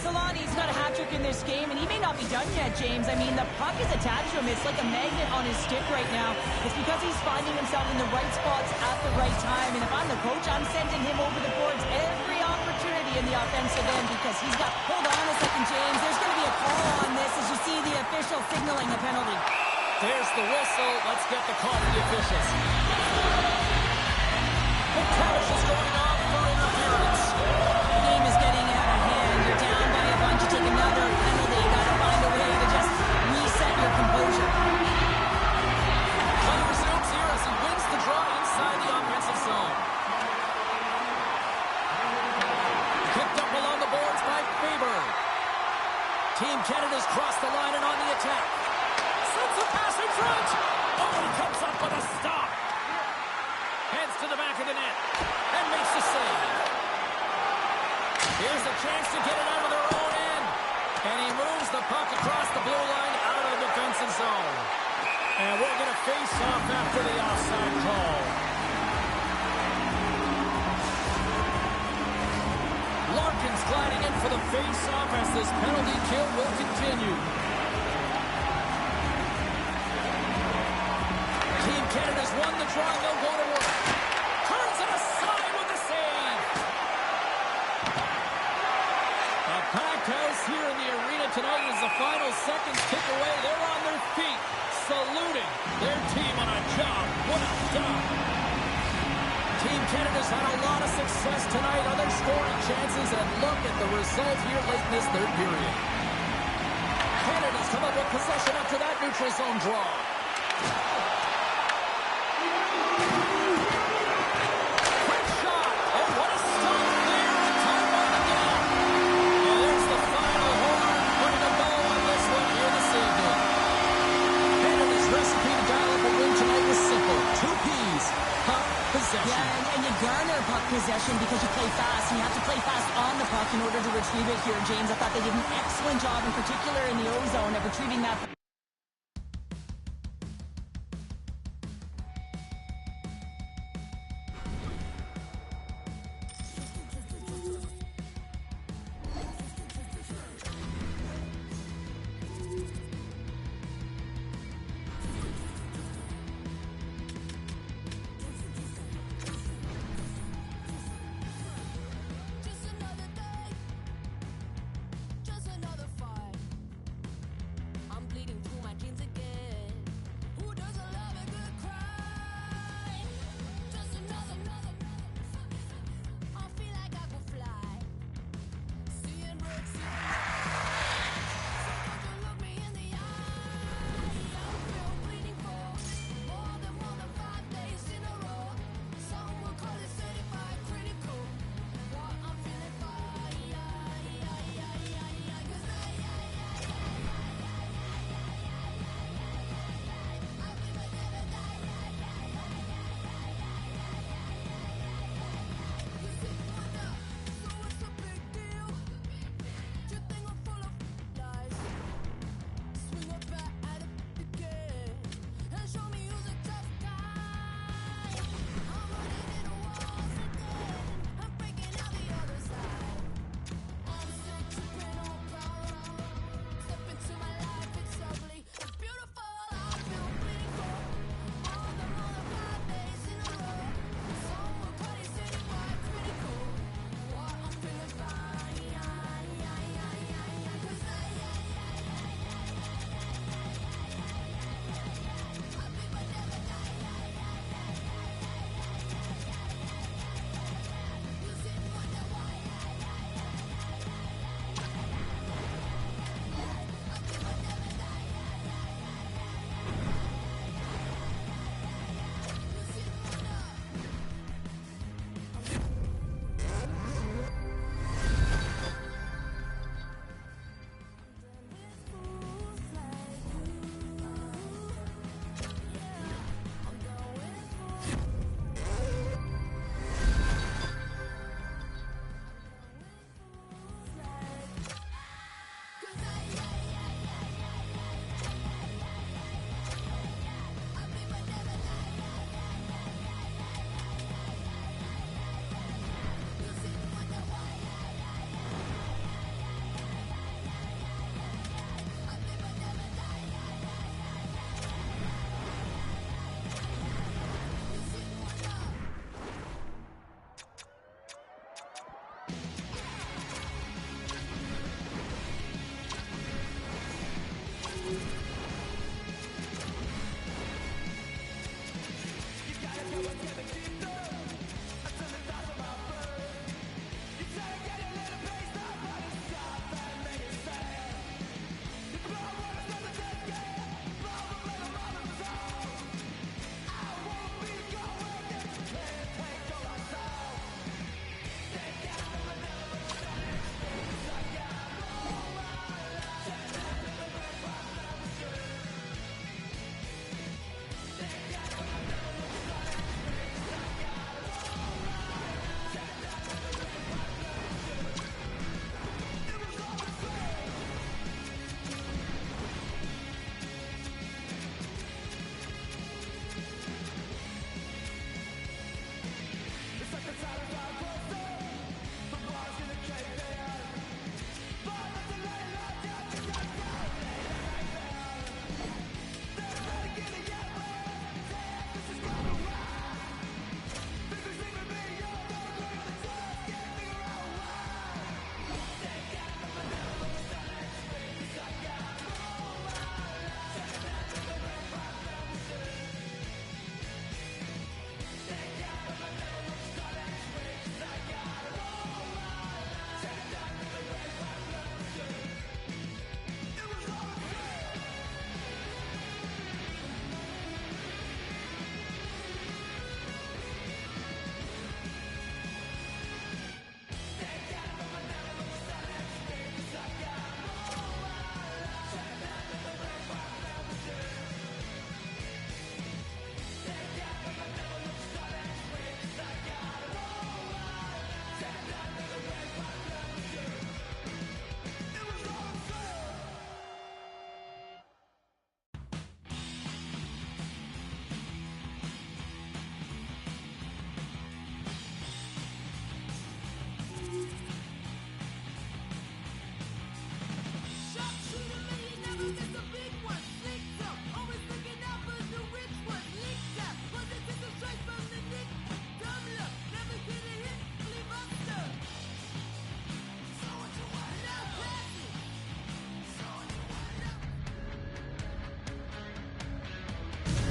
Solani's got a hat-trick in this game, and he may not be done yet, James. I mean, the puck is attached to him. It's like a magnet on his stick right now. It's because he's finding himself in the right spots at the right time. And if I'm the coach, I'm sending him over the boards every opportunity in the offensive end because he's got... Hold on a second, James. There's going to be a call on this as you see the official signaling a penalty.
There's the whistle. Let's get the call to the officials. McTavish is going off for interference.
The game is getting out of hand. You're down by a bunch. You take another penalty. You got to find a way to just reset your composure.
Play resumes here as he wins the draw inside the offensive zone. Picked up along the boards by Faber. Team Canada's crossed the line and on the attack. Sends a pass in front. Oh, he comes up with a stop. Heads to the back of the net and makes the save. Here's a chance to get it out of their own end. And he moves the puck across the blue line out of the defensive zone. And we'll get a face-off after the offside call. Larkin's gliding in for the face-off as this penalty kill will continue. Team Canada's won the draw. They'll go to work. Turns it aside with the save. A packed house here in the arena tonight as the final seconds tick away. They're on their feet, saluting their team on a job well done. Team Canada's had a lot of success tonight on their scoring chances, and look at the result here late in this third period. Canada's come up with possession after that neutral zone draw. Quick shot. Oh, what a stop there. And time winding down. And there's the final horn, putting a bow on this one here this evening. Canada's recipe to dial up a win tonight was simple. 2 P's. Puck possession.
Yeah, and you garner puck possession because you play fast, and you have to play fast on the puck in order to retrieve it here, James. I thought they did an excellent job, in particular in the O-zone, of retrieving that.
Just another day, just another fight. I'm bleeding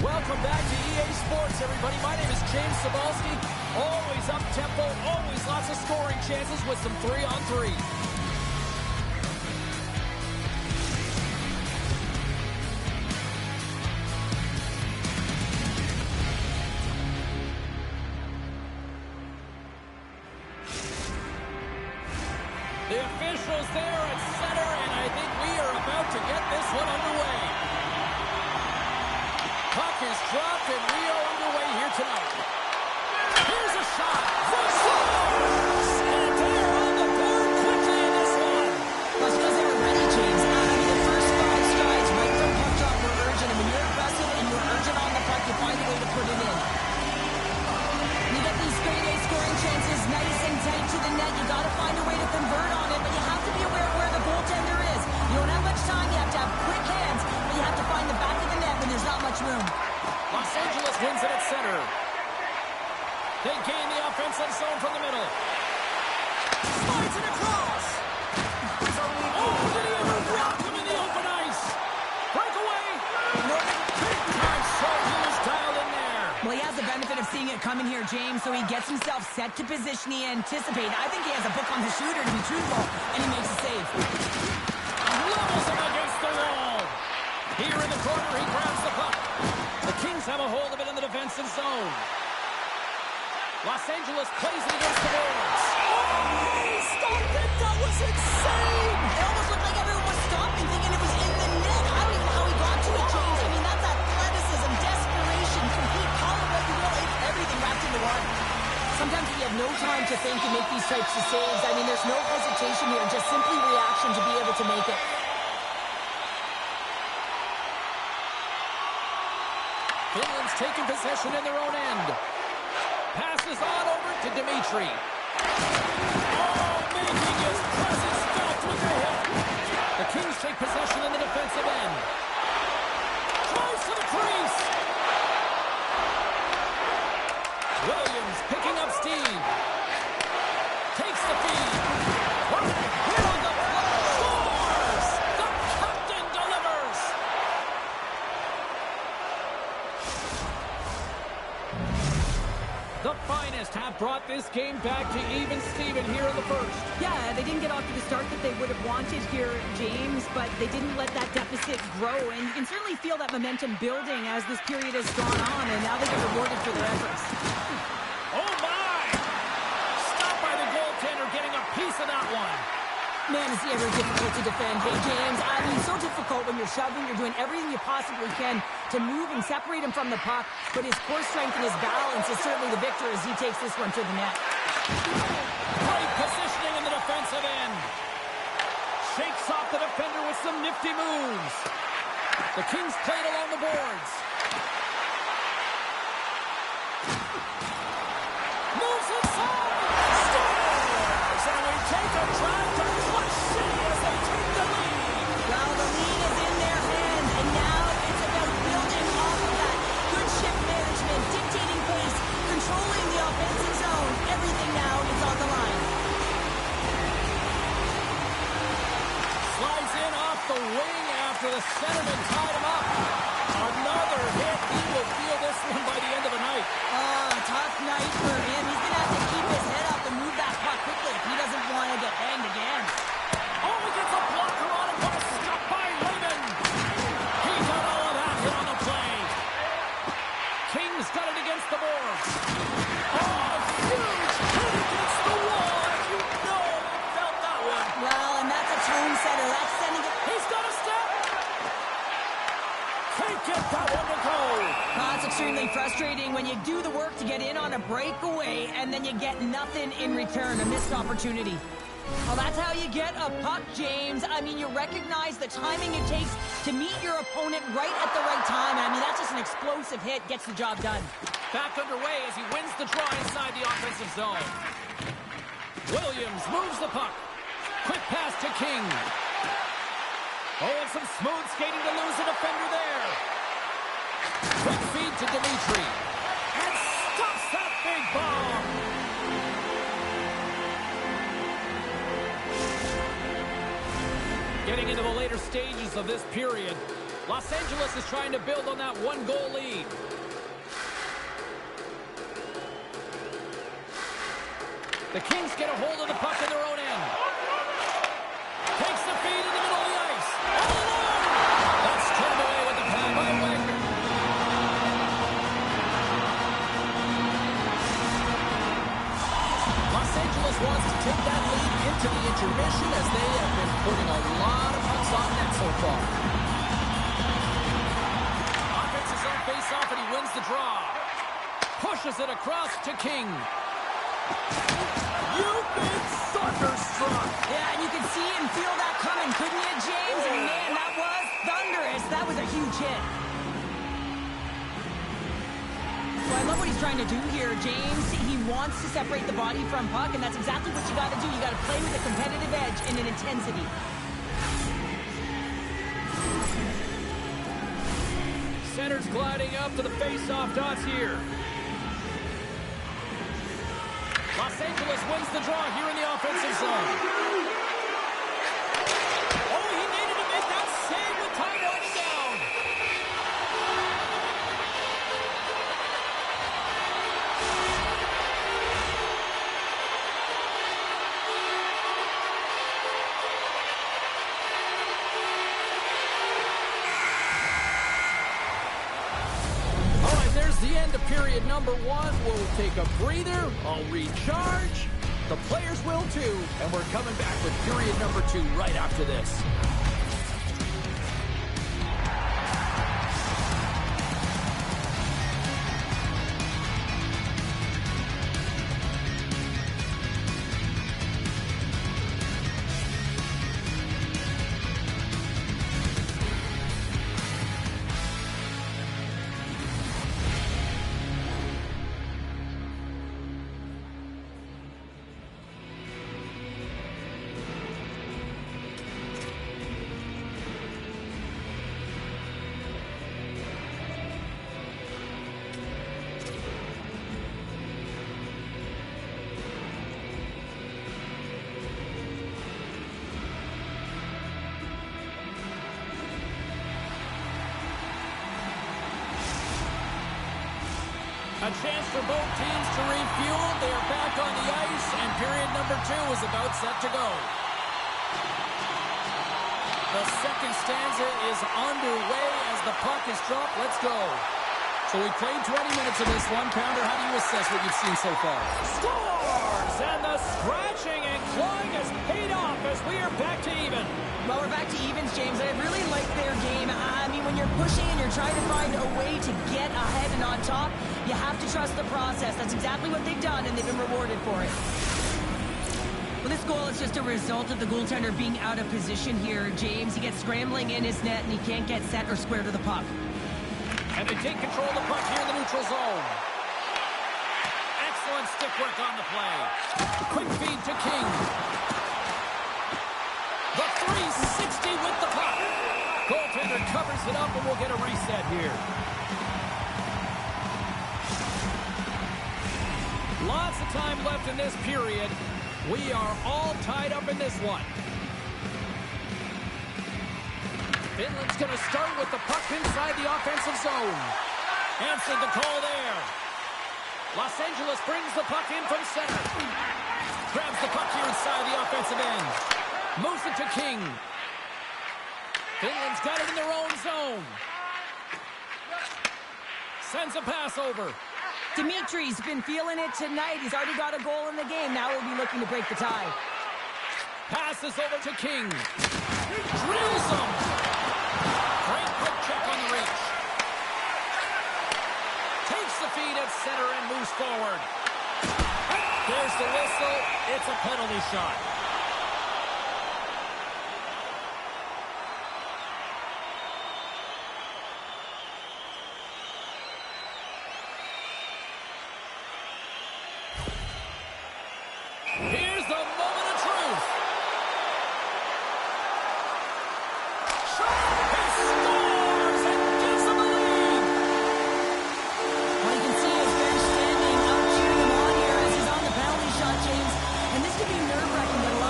Welcome back to EA Sports, everybody. My name is James Cebulski. Always up-tempo, always lots of scoring chances with some 3-on-3. The officials there at center, and I think we are about to get this one underway. Puck is dropped, and we are underway here tonight. Here's a shot. He scores! And they're on the board quickly in this one.
That's because they were ready, James. I mean, the first 5 strides right from puck drop were urgent. And when you're aggressive and you're urgent on the puck, you find a way to put it in. You get these straight A scoring chances nice and tight to the net. You got to find a way to convert on it, but you have to be aware of where the goaltender is. You don't have much time. You have to have quick hands, but you have to find the back of the net when there's not much room.
Los Angeles wins it at center. They gain the offensive zone from the middle. Slides it across. Oh, did he ever rock him in the open ice? Breakaway. Big time shot. He was dialed in there.
Well, he has the benefit of seeing it coming here, James, so he gets himself set to position he anticipated. I think he has a book on the shooter, to be truthful, and he makes a save.
Levels him against the wall. Here in the corner, he grabs the puck. The Kings have a hold of it in the defensive zone. Los Angeles plays it against the boards.
Oh, he stopped it. That was insane. It almost looked like everyone was stopping, thinking it was in the net. I don't even know how he got to it, James. I mean, that's athleticism, desperation, complete, call it what you will. It's everything wrapped into one. Sometimes you have no time to think and make these types of saves. I mean, there's no hesitation here, just simply reaction to be able to make it.
Finland's taking possession in their own end. Passes on over to Dimitri. Oh, making his presence felt with the hit. The Kings take possession in the defensive end. Close to the crease. Williams picking up steam. Takes the feed. What a hit on the play. Scores! The captain delivers. The finest have brought this game back to even Steven here in the first.
Yeah, they didn't get off to the start that they would have wanted here, James, but they didn't let that deficit grow, and you can certainly feel that momentum building as this period has gone on, and now they get rewarded for their efforts.
Oh, my! Stopped by the goaltender, getting a piece of that one.
Man, is he ever difficult to defend. Hey, James, I mean, so difficult when you're shoving. You're doing everything you possibly can to move and separate him from the puck, but his core strength and his balance is certainly the victor as he takes this one to the net.
Great positioning in the defensive end. Shakes off the defender with some nifty moves. The Kings played along the boards. Moves inside. Scores! And we take a drive to Clutch City as they take the lead.
Well, the lead is in their hands, and now it's about building off of that. Good shift management, dictating pace, controlling the offensive zone. Everything now is on the line.
Slides in off the wing after the centerman tied him up. Another hit. He will feel this one by the end of the night.
Oh, tough night for him. He's going to have to keep his head up and move that puck quickly if he doesn't want to get hanged again.
Oh, he gets a blocker on him. What a stop by Lehman. He got all of that hit on the play. Kings got it against the boards. Oh, huge hit against the wall. And you know they felt that one.
Well, and that's a tone setter. That's sending it.
He's got a step. Can't get that one to go.
It's extremely frustrating when you do the work to get in on a breakaway and then you get nothing in return, a missed opportunity. Well, that's how you get a puck, James. I mean, you recognize the timing it takes to meet your opponent right at the right time. I mean, that's just an explosive hit, gets the job done.
Back underway as he wins the draw inside the offensive zone. Williams moves the puck. Quick pass to King. Oh, and some smooth skating to lose a defender there. Quick feed to Dimitri. And stops that big bomb. Getting into the later stages of this period, Los Angeles is trying to build on that one-goal lead. The Kings get a hold of the puck in their own end. Takes the feed in the middle of the ice. All alone! That's turned away with the pad by Wagner. Los Angeles wants to take that lead into the intermission as they have been putting a lot of pucks on net so far. Offense is on face-off and he wins the draw. Pushes it across to King. You've been thunderstruck.
Yeah, and you can see and feel that coming, couldn't you, James? And man, that was thunderous. That was a huge hit. So I love what he's trying to do here, James. He wants to separate the body from puck, and that's exactly what you got to do. You got to play with a competitive edge and an intensity.
Center's gliding up to the face-off dots here. Los Angeles wins the draw here in the offensive zone. Oh, he needed to make that save with time winding down. All right, there's the end of period number 1. We'll take a breather. I'll recharge. The players will too. And we're coming back with period number 2 right after this. A chance for both teams to refuel. They are back on the ice, and period number 2 is about set to go. The second stanza is underway as the puck is dropped. Let's go. So we played 20 minutes of this one. Pounder, how do you assess what you've seen so far? Scores! And the scratching and clawing has paid off as we are back to even.
Well, we're back to evens, James. I really like their game. I mean, when you're pushing and you're trying to find a way to get ahead and on top, you have to trust the process. That's exactly what they've done, and they've been rewarded for it. Well, this goal is just a result of the goaltender being out of position here, James. He gets scrambling in his net, and he can't get set or square to the puck.
And they take control of the puck here in the neutral zone. Excellent stick work on the play. Quick feed to King. The 360 with the puck. Goaltender covers it up, and we'll get a reset here. Lots of time left in this period. We are all tied up in this one. Finland's going to start with the puck inside the offensive zone. Answered the call there. Los Angeles brings the puck in from center. Grabs the puck here inside the offensive end. Moves it to King. Finland's got it in their own zone. Sends a pass over.
Dimitri's been feeling it tonight. He's already got a goal in the game. Now we'll be looking to break the tie.
Passes over to King. Drills him. Great quick check on the reach. Takes the feed at center and moves forward. There's the whistle. It's a penalty shot. Here's the moment of truth. He scores and gives them the lead.
Well, you can see his bench standing up, cheering him on here as he's on the penalty shot, James. And this could be nerve-wracking, but a lot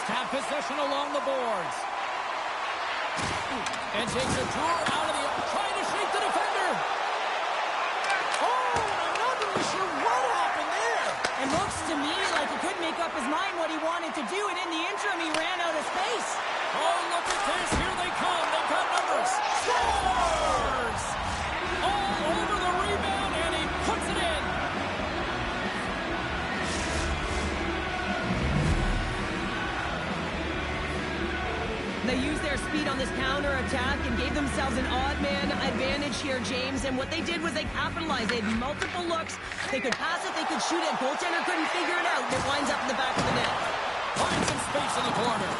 just have possession along the boards. And takes a tour out of the... trying to shake the defender. Oh, I'm not really sure what happened there.
It looks to me like he couldn't make up his mind what he wanted to do, and in the interim, he ran out of space.
Oh, look at this. Here they come. They've got numbers. Scores! All over the rebound, and he puts it in.
They used their speed on this counter-attack and gave themselves an odd-man advantage here, James. And what they did was they capitalized. They had multiple looks. They could pass it, they could shoot it. Goaltender couldn't figure it out. It winds up in the back of the net.
Finds some space in the corner.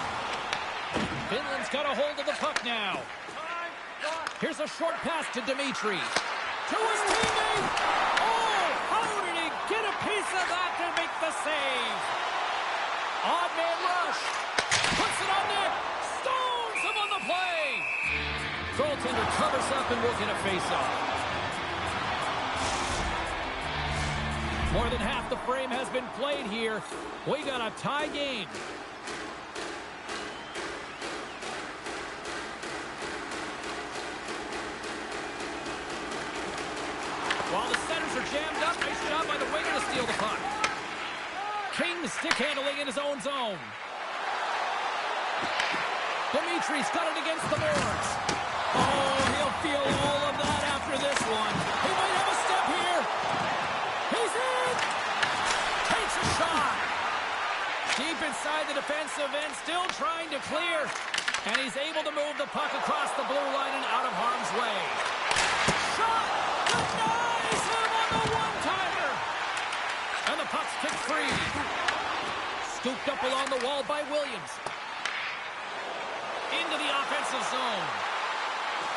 Finland's got a hold of the puck now. Here's a short pass to Dimitri. To his teammate. Oh, how did he get a piece of that to make the save? Odd man rush. Puts it on net. Stones him on the play. Goaltender covers up and will get a face-off. More than half the frame has been played here. We got a tie game. While the centers are jammed up, nice job by the winger to steal the puck. King stick handling in his own zone. Dimitri's got it against the boards. Oh, he'll feel all of that after this one. He might have a step here. He's in. Takes a shot. Deep inside the defensive end, still trying to clear. And he's able to move the puck across the blue line and out of harm's way. Shot. Denies him on the one-timer. And the puck's kicked free. Scooped up along the wall by Williams. Into the offensive zone.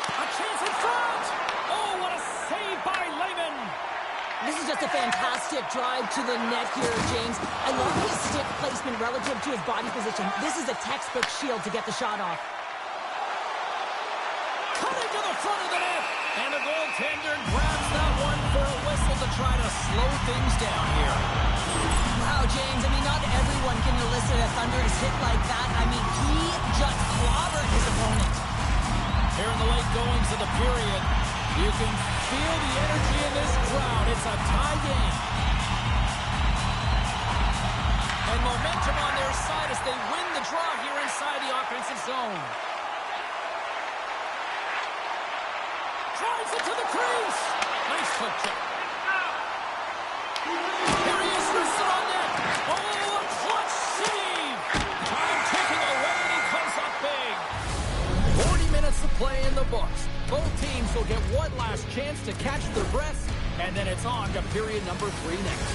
A chance in front. Oh, what a save by Lehman.
This is just a fantastic drive to the net here, James. I love his stick placement relative to his body position. This is a textbook shield to get the shot off.
Cutting to the front of the net. And the goaltender grabs that one for a whistle to try to slow things down here.
Wow, James, I mean, not everyone can elicit a thunderous hit like that. I mean, he just clobbered his opponent.
Here in the late goings of the period, you can feel the energy in this crowd. It's a tie game. And momentum on their side as they win the draw here inside the offensive zone. Drives it to the crease. Nice hook check. Here he is, wristed on net. Oh, a clutch save. Time ticking away, and he comes up big. 40 minutes of play in the books. Both teams will get one last chance to catch their breaths, and then it's on to period number 3 next.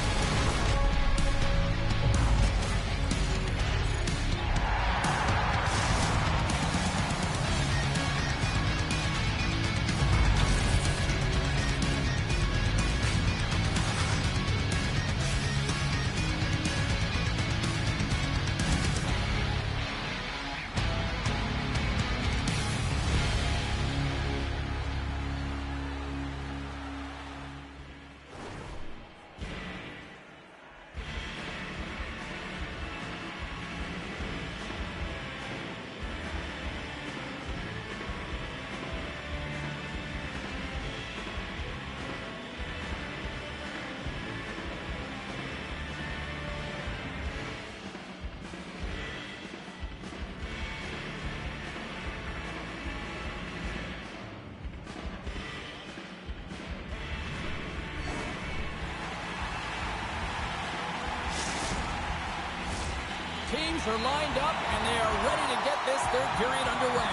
Teams are lined up, and they are ready to get this third period underway.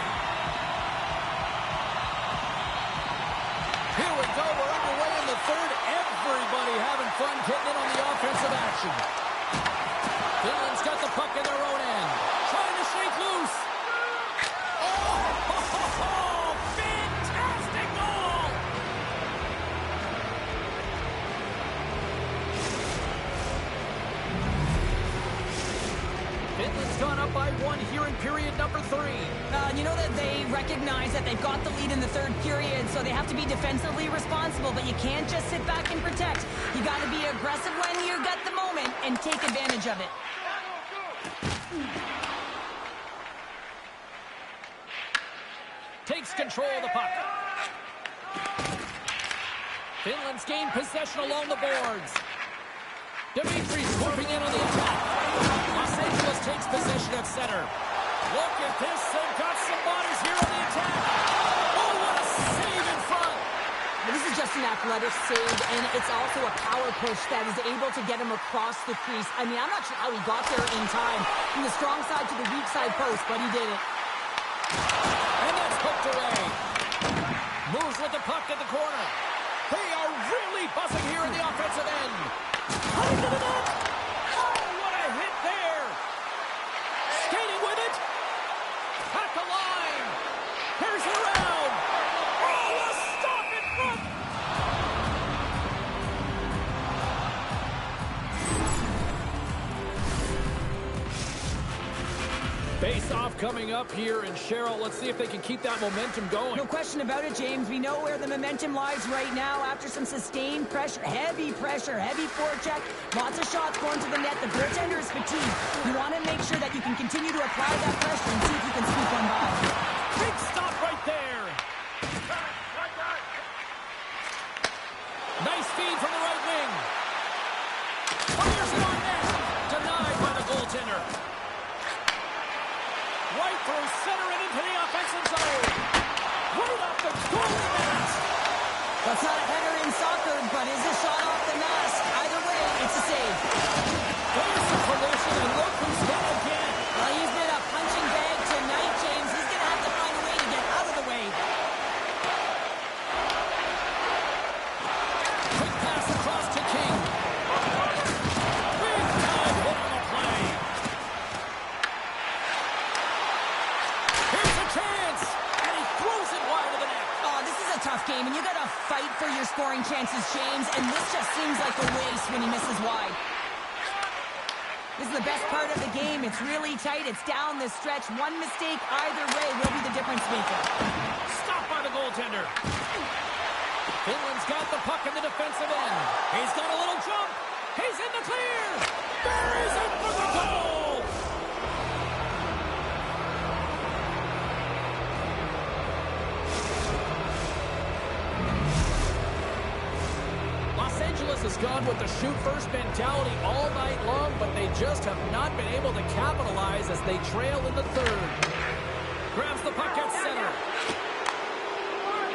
Here we go. We're underway in the third. Everybody having fun getting in on the offensive action. Finland's got the puck in their own end. Trying to shake loose. Oh, fantastic goal! Finland's gone up by 1 here in period number 3.
You know that they recognize that they've got the lead in the third period, so they have to be defensively responsible, but you can't just sit back and protect. You got to be aggressive when you got the moment and take advantage of it.
takes control of the puck. Finland's gained possession along the boards. Dimitri swooping in on the attack. Los Angeles takes possession at center. Look at this. They've got some bodies here on the attack. Oh, what a save in front.
This is just an athletic save, and it's also a power push that is able to get him across the crease. I mean, I'm not sure how he got there in time from the strong side to the weak side post, but he did it.
And that's hooked away. Moves with the puck at the corner. They are really buzzing here in the offensive end. Cutting to the net. Oh, what a hit there. Skating with it. At the line. Here's the round. Oh, a stop in front. Face-off coming up here, and Cheryl, let's see if they can keep that momentum going.
No question about it, James. We know where the momentum lies right now after some sustained pressure, heavy forecheck, lots of shots going to the net. The goaltender is fatigued. You want to make sure that you can continue to apply that pressure and see if you can sneak one by.
Big stop right there. Nice feed from the right wing. Fires it on net. Denied by the goaltender. Right through center and into the offensive zone. Right off the goalie mask.
That's not a header in soccer, but is a shot off the mask. Either way, it's a save.
There's some promotion, and look who's hit again.
Well, he's been a punching bag tonight, James. He's going to have to find a way to get out of the way.
Quick pass across to King. Big time hit on the play. Here's a chance, and he throws it wide of the net.
Oh, this is a tough game, and you got to fight for your scoring chances, James, and this just seems like a waste when he misses wide. This is the best part of the game. It's really tight. It's down the stretch. One mistake either way will be the difference maker.
Stopped by the goaltender. Finland's got the puck in the defensive end. He's got a little jump. He's in the clear. Buries it for the goal. Los Angeles has gone with the shoot-first mentality all night long, but they just have not been able to capitalize as they trail in the third. Grabs the puck at center.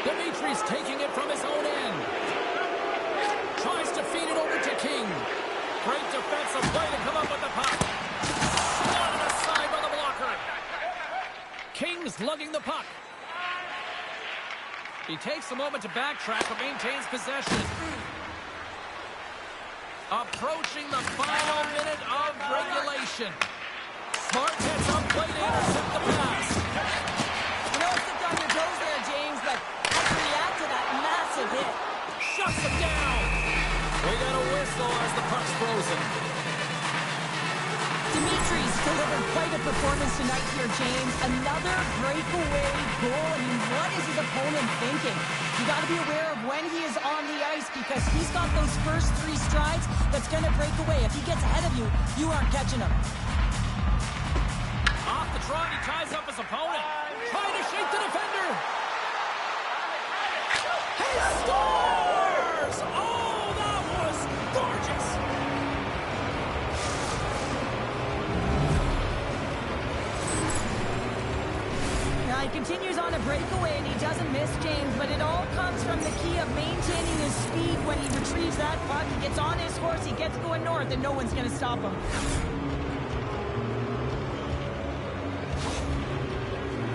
Dimitri's taking it from his own end. Tries to feed it over to King. Great defensive play to come up with the puck. Swatted aside by the blocker. King's lugging the puck. He takes a moment to backtrack but maintains possession. Approaching the final minute of regulation. Smart gets up play to intercept the pass.
You know, it's on your toes there, James, but how to react to that massive hit?
Shuts him down. We got a whistle as the puck's frozen.
Dimitri's delivered quite a performance tonight here, James. Another breakaway goal. I mean, what is his opponent thinking? You got to be aware of when he is on the ice because he's got those first three strides that's going to break away. If he gets ahead of you, you aren't catching him.
Off the draw, he ties up his opponent. Trying to shake the defender. He scores! Oh, that was gorgeous.
Now he continues on a breakaway and he doesn't miss, James, but it all comes from the key of maintaining his speed when he retrieves that puck. He gets on his horse, he gets going north, and no one's going to stop him.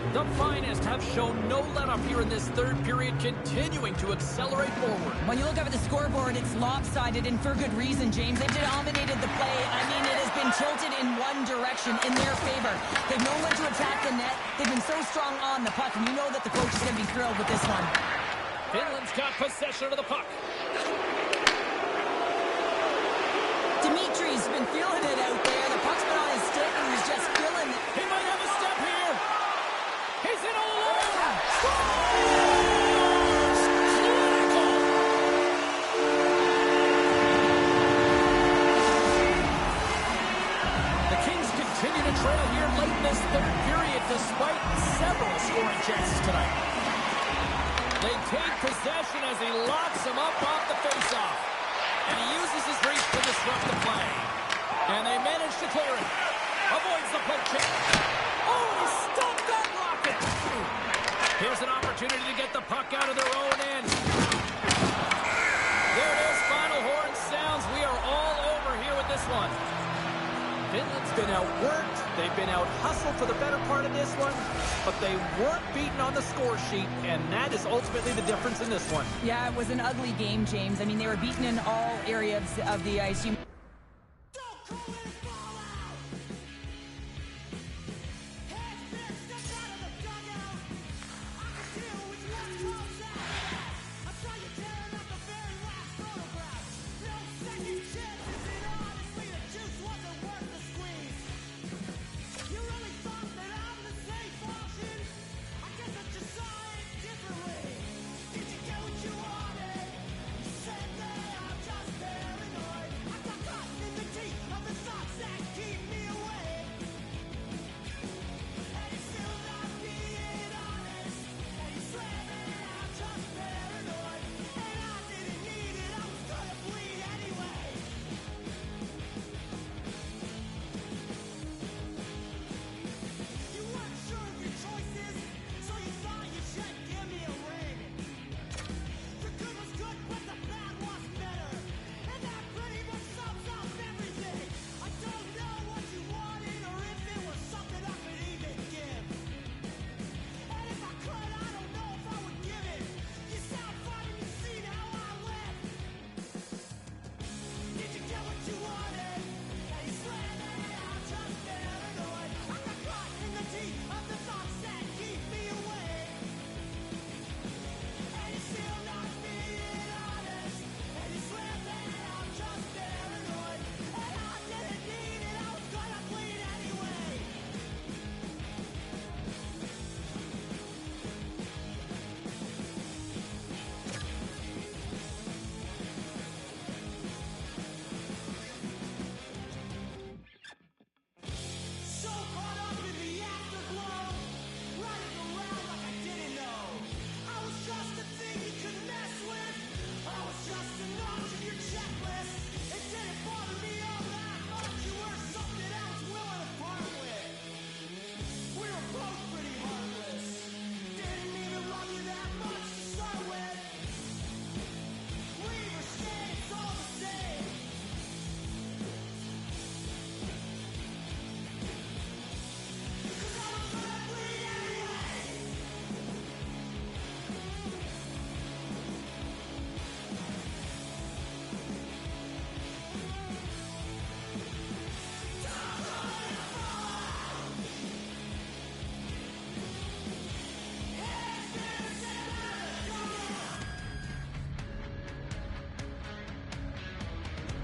The finest have shown no let-up here in this third period, continuing to accelerate forward.
When you look up at the scoreboard, it's lopsided, and for good reason, James. They've dominated the play. I mean, it has been tilted in one direction, in their favor. They've known when to attack the net. They've been so strong on the puck, and you know that the coach is going to be thrilled with this one.
Finland's got possession of the puck.
Dimitri's been feeling it out there. The puck's been on his stick, and he's just feeling it.
He might have a step here. He's in all alone. The Kings continue to trail here late in this third period despite several scoring chances tonight. They take possession as he locks him up off the faceoff. And he uses his reach to disrupt the play. And they manage to clear it. Avoids the poke check. Oh, he stopped that rocket. Here's an opportunity to get the puck out of their own end. There it is. Final horn sounds. We are all over here with this one. Finland's been outworked. They've been out-hustled for the better part of this one, but they weren't beaten on the score sheet, and that is ultimately the difference in this one.
Yeah, it was an ugly game, James. I mean, they were beaten in all areas of the ice.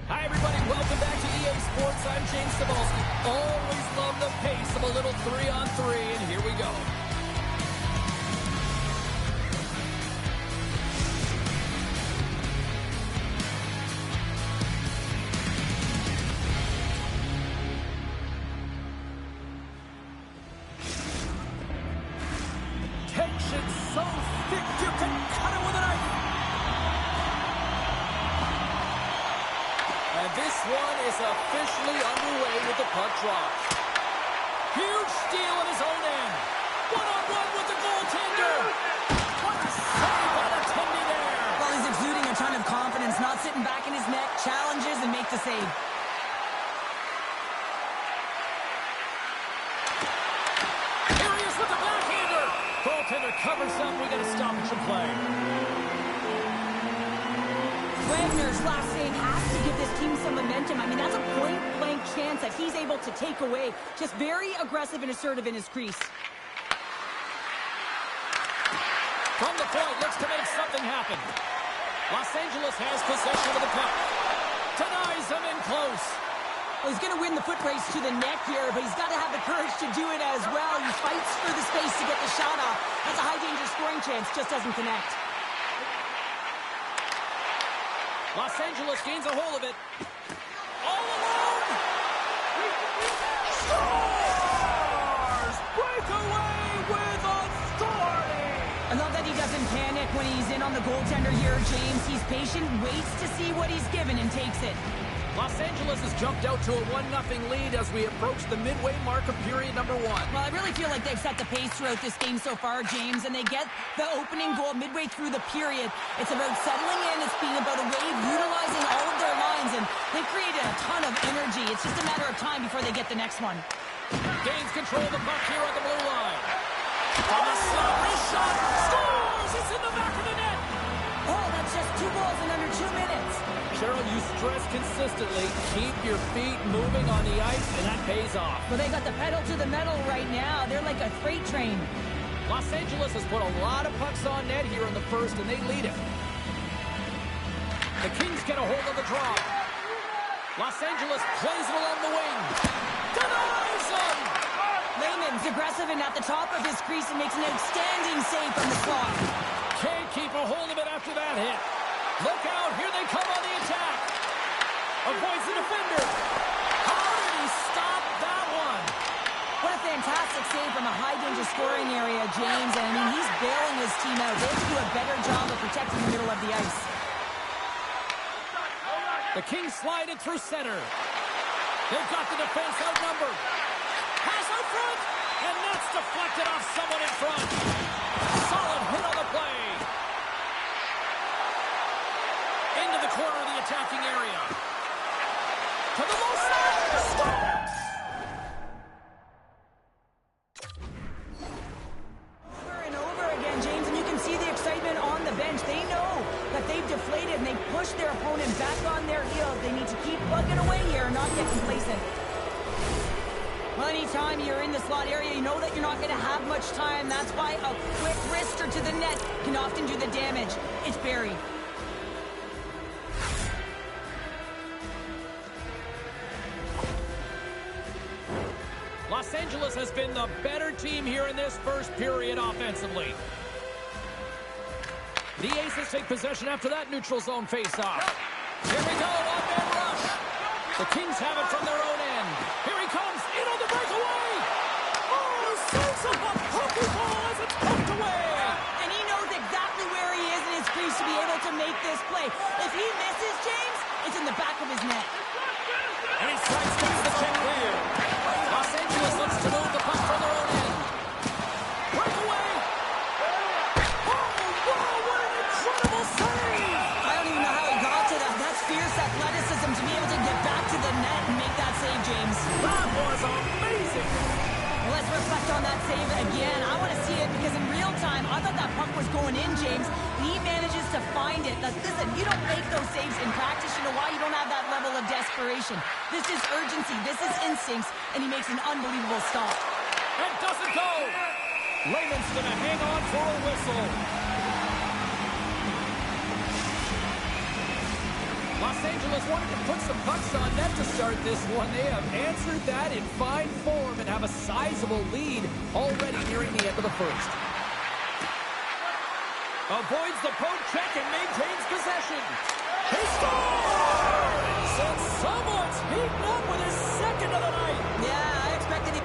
Hi, everybody. Welcome back to EA Sports. I'm James Cebulski. Always love the pace of a little 3-on-3, and here we go. Tension so thick you can cut it with a knife. And this one is officially underway with the puck drop. Huge steal in his own end. One-on-one with the goaltender. What a save by the Tendy there.
Well, he's exuding a ton of confidence, not sitting back in his net, challenges and makes the save.
Here he is with the backhander. Goaltender covers up. We got a stoppage of play.
Wagner's last save has to give this team some momentum. I mean, that's a point-blank chance that he's able to take away. Just very aggressive and assertive in his crease.
From the point, looks to make something happen. Los Angeles has possession of the puck. Denies him in close.
Well, he's going to win the foot race to the net here, but he's got to have the courage to do it as well. He fights for the space to get the shot off. That's a high-danger scoring chance, just doesn't connect.
Los Angeles gains a hold of it. All alone! Scores! Breakaway with authority!
I love that he doesn't panic when he's in on the goaltender here, James. He's patient, waits to see what he's given, and takes it.
Los Angeles has jumped out to a 1-0 lead as we approach the midway mark of period number 1.
Well, I really feel like they've set the pace throughout this game so far, James, and they get the opening goal midway through the period. It's about settling in. It's being about a wave, utilizing all of their lines, and they've created a ton of energy. It's just a matter of time before they get the next one.
Gains control of the puck here on the blue line. From a slot, his shot scores! It's in the back of the net!
Oh, that's just 2 goals in under 2 minutes.
Cheryl, you stress consistently, keep your feet moving on the ice, and that pays off.
Well, they got the pedal to the metal right now. They're like a freight train.
Los Angeles has put a lot of pucks on net here in the first, and they lead it. The Kings get a hold of the draw. Los Angeles plays it along the wing. Denies him!
Lehman's aggressive and at the top of his crease and makes an outstanding save from the slot.
Can't keep a hold of it after that hit. Look out, here they come on the attack. Avoids the defender. How did he stop that one?
What a fantastic save from a high-danger scoring area, James. And I mean, he's bailing his team out. They have to do a better job of protecting the middle of the ice.
The Kings slide it through center. They've got the defense outnumbered. Pass out front, and that's deflected off someone in front. Solid hit on the play. Into the corner of the attacking area. To the low side. Scores!
Over and over again, James, and you can see the excitement on the bench. They know that they've deflated and they push their opponent back on their heels. They need to keep plugging away here and not get complacent. Well, anytime you're in the slot area, you know that you're not going to have much time. That's why a quick wrister to the net can often do the damage. It's Barrie.
Los Angeles has been the better team here in this first period offensively. The Aces take possession after that neutral zone faceoff. Here we go, one-man rush. The Kings have it from their own end. Here he comes, in on the breakaway. Oh, serves up a pokeball as it's poked away.
And he knows exactly where he is in his crease to be able to make this play. If he misses, James, it's in the back of his net.
And he sidesteps the check clear. Los Angeles looks to move the puck from their own end. Breakaway. Oh, wow, what an incredible save.
I don't even know how he got to that. That's fierce athleticism to be able to get back to the net and make that save, James.
That was amazing.
Well, let's reflect on that save again. I want to see it because in real time, I thought that puck was going in, James. He manages to find it. Now, listen, you don't make those saves in practice. You know why? You don't have that level of desperation. This is urgency. This is instincts. And he makes an unbelievable stop.
And doesn't go. Lehman's going to hang on for a whistle. Los Angeles wanted to put some pucks on net to start this one. They have answered that in fine form and have a sizable lead already nearing the end of the first. Avoids the poke check and maintains possession. He scores! And someone's heating up with his second of the night.
Yeah, I expected he...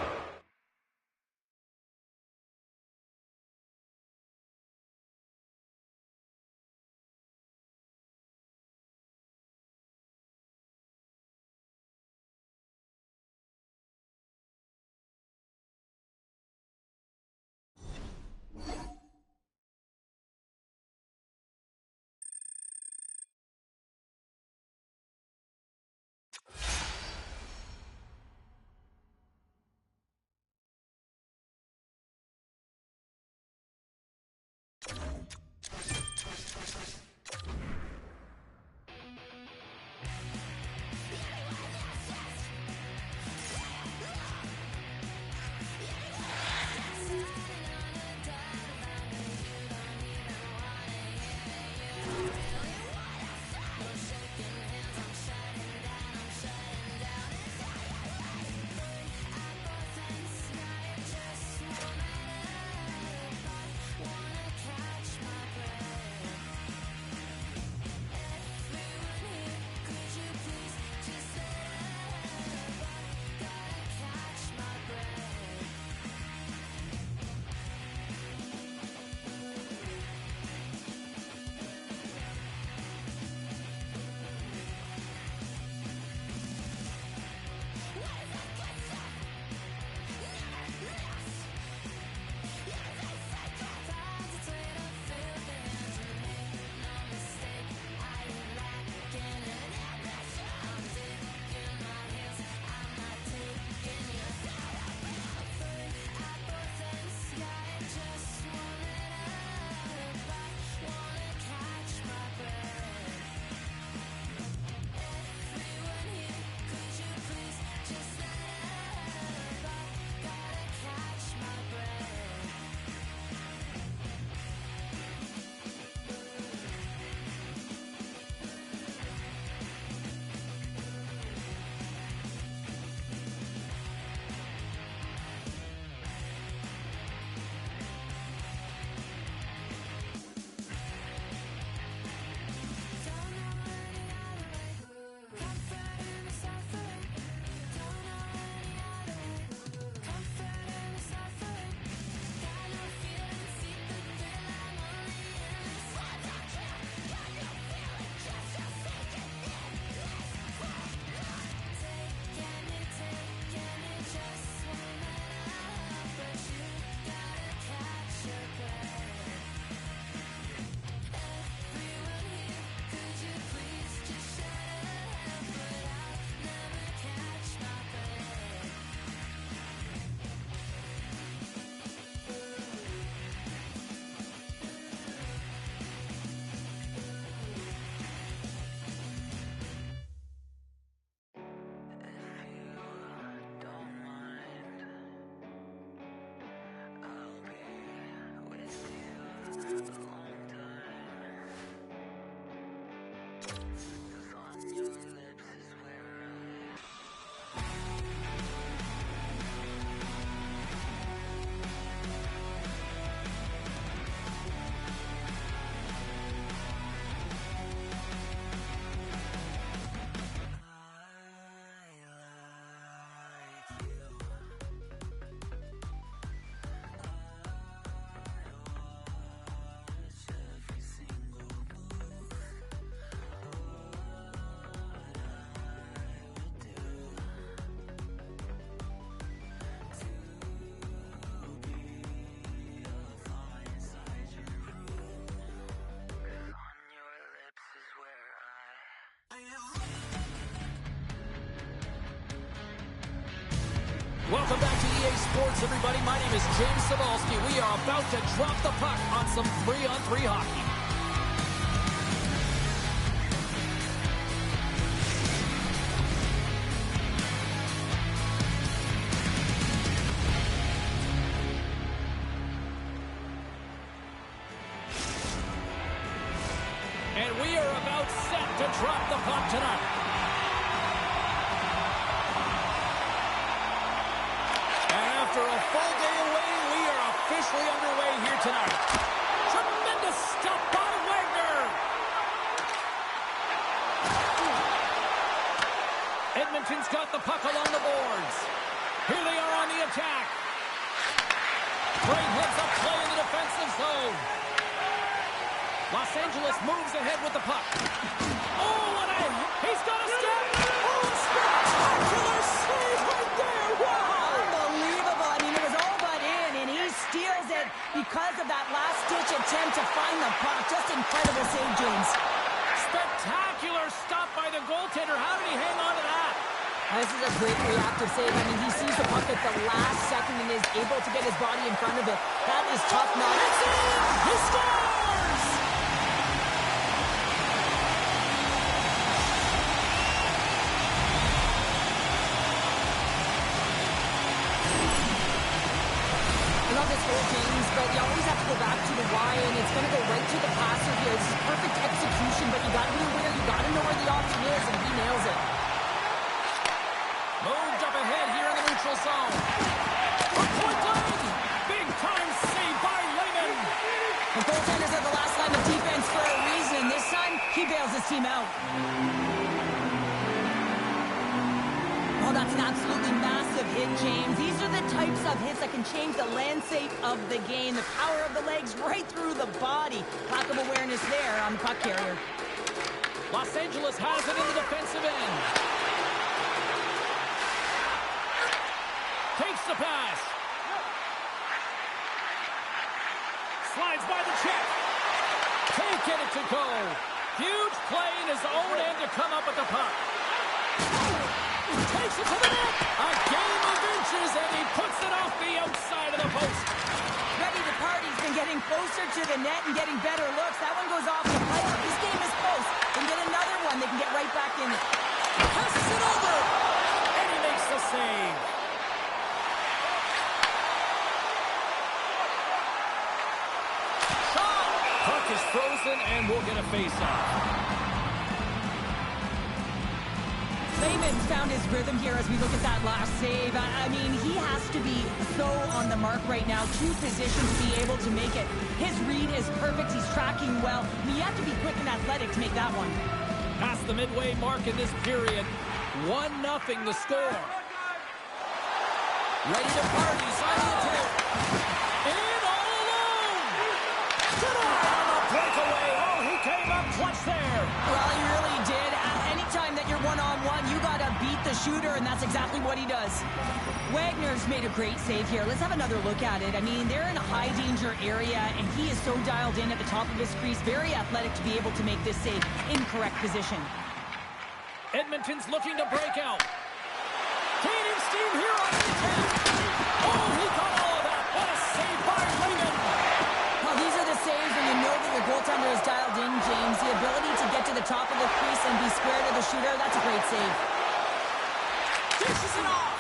Welcome back to EA Sports, everybody. My name is James Cebulski. We are about to drop the puck on some 3-on-3 hockey. And we are about set to drop the puck tonight. After a full day away, we are officially underway here tonight. Tremendous stop by Wagner. Edmonton's got the puck along the boards. Here they are on the attack. Great heads-up play in the defensive zone. Los Angeles moves ahead with the puck. Oh, he's got a step. Oh, spectacular save right there. Wow.
Unbelievable. I mean, it was all but in, and he steals it because of that last-ditch attempt to find the puck. Just incredible save, James.
Spectacular stop by the goaltender. How did he hang on to that?
This is a great reactive save. I mean, he sees the puck at the last second and is able to get his body in front of it. That is tough notch.
It's in! He scores!
I love this goal, James, but you always have to go back to the why, and it's going to go right to the passer here. This is perfect execution, but you got to be aware, you got to know where the option is, and he nails it.
Moved up ahead here in the neutral zone. From point blank! Big time save by Lehman.
The goaltenders are the last line of defense for a reason. This time, he bails his team out. Oh, that's an absolutely massive hit, James. These are the types of hits that can change the landscape of the game. The power of the legs right through the body. Lack of awareness there on the puck carrier.
Los Angeles has it in the defensive end. Takes the pass. Slides by the check. Can't get it to go. Huge play in his own end to come up with the puck. Takes it to the net. A game of inches, and he puts it off the outside of the post.
Ready to party's been getting closer to the net and getting better looks. That one goes off the plate. This game is close. They can get another one. They can get right back in it.
Passes it over. And he makes the save. Shot. Puck is frozen, and we'll get a face-off.
Lehman found his rhythm here as we look at that last save. I mean, he has to be so on the mark right now. Two positions to be able to make it. His read is perfect. He's tracking well. I mean, you have to be quick and athletic to make that one.
Past the midway mark in this period. 1-0 the score. Ready to party. Side of the tape. In all alone. Tonight on the breakaway. Oh, he came up clutch there.
Well, he really did. Anytime that you're one-on-one, you got to beat the shooter, and that's exactly what he does. Wagner's made a great save here. Let's have another look at it. I mean, they're in a high-danger area, and he is so dialed in at the top of his crease. Very athletic to be able to make this save in correct position.
Edmonton's looking to break out. Gaining steam here on the attack. Oh, he got all of that. What a save by Lehman.
Well, these are the saves when you know that your goaltender is dialed in, James. The ability to get to the top of the crease and be square to the shooter, that's a great save.
Dishes it off.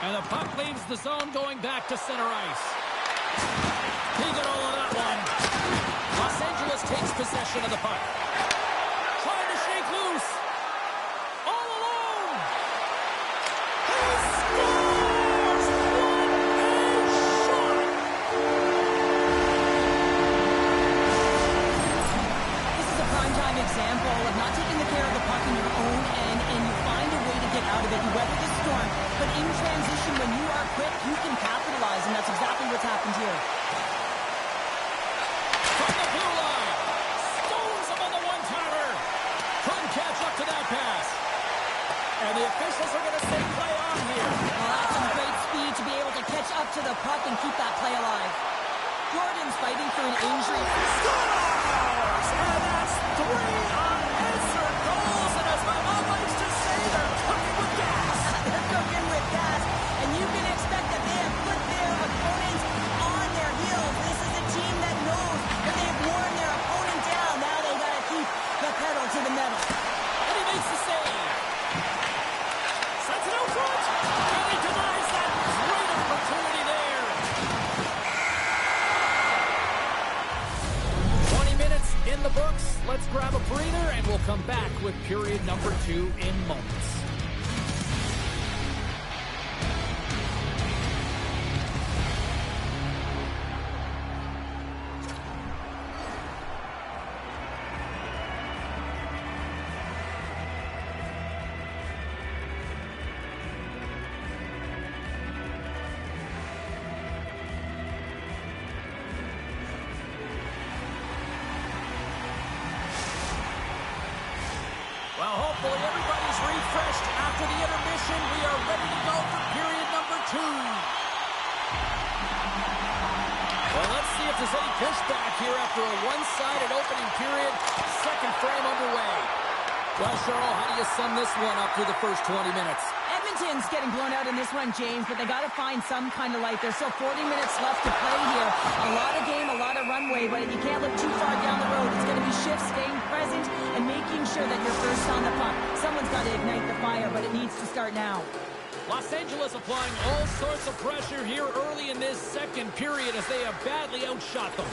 And the puck leaves the zone going back to center ice. He got all of that one. Los Angeles takes possession of the puck. Trying to shake loose. All alone. He scores! What a shot!
This is a primetime example of not taking the care of the puck in your own end, and you find a way to get out of it. You weather the storm, but in transition, when you are quick, you can capitalize, and that's exactly what's happened here.
From the blue line. Stones him on the one-timer. Couldn't catch up to that pass. And the officials are going to say play on here.
Well, that's some great speed to be able to catch up to the puck and keep that play alive. Jordan's fighting for an injury.
Scores! And that's 3 unanswered goals. And as my mom likes to say, they're cooking with gas. the books. Let's grab a breather, and we'll come back with period number 2 in moments. Well, hopefully everybody's refreshed after the intermission. We are ready to go for period number 2. Well, let's see if there's any pushback here after a one-sided opening period. Second frame underway. Well, Cheryl, how do you sum this one up through the first 20 minutes?
Edmonton's getting blown out in this one, James, but they got to find some kind of life. There's still 40 minutes left to play here. A lot of game, a lot of runway, but you can't look too far down the road. It's going to be shifts, staying present, and making sure that you're first on the puck. Someone's got to ignite the fire, but it needs to start now.
Los Angeles applying all sorts of pressure here early in this second period as they have badly outshot them.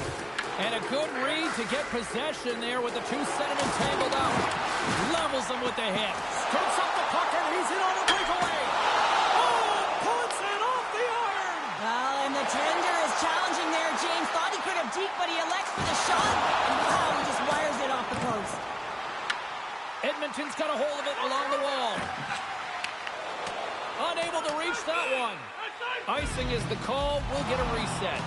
And a good read to get possession there with the two centermen tangled up. Levels them with the hit. Scoops up the puck and he's in on a breakaway. Oh, puts it off the iron.
Well, and the tender is challenging there. James thought he could have deked, but he elects for the shot. And wow, he just wires it off the post.
Edmonton's got a hold of it along the wall. Unable to reach that one. Icing is the call. We'll get a reset.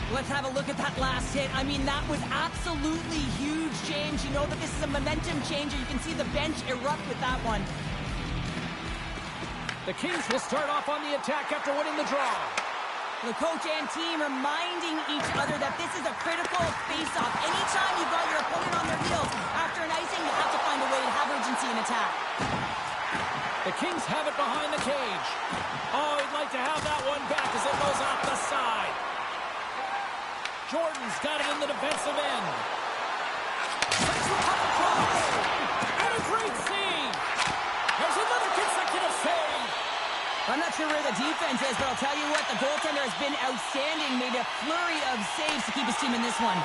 Let's have a look at that last hit. I mean, that was absolutely huge, James. You know that this is a momentum changer. You can see the bench erupt with that one.
The Kings will start off on the attack after winning the draw.
The coach and team reminding each other that this is a critical face-off. Anytime you've got your opponent on their heels after an icing, you have to find a way to have urgency in attack.
The Kings have it behind the cage. Oh, he'd like to have that one back as it goes off the side. Jordan's got it in the defensive end. Sends the puck across. And a great save. There's another consecutive save.
I'm not sure where the defense is, but I'll tell you what, the goaltender has been outstanding. Made a flurry of saves to keep his team in this one.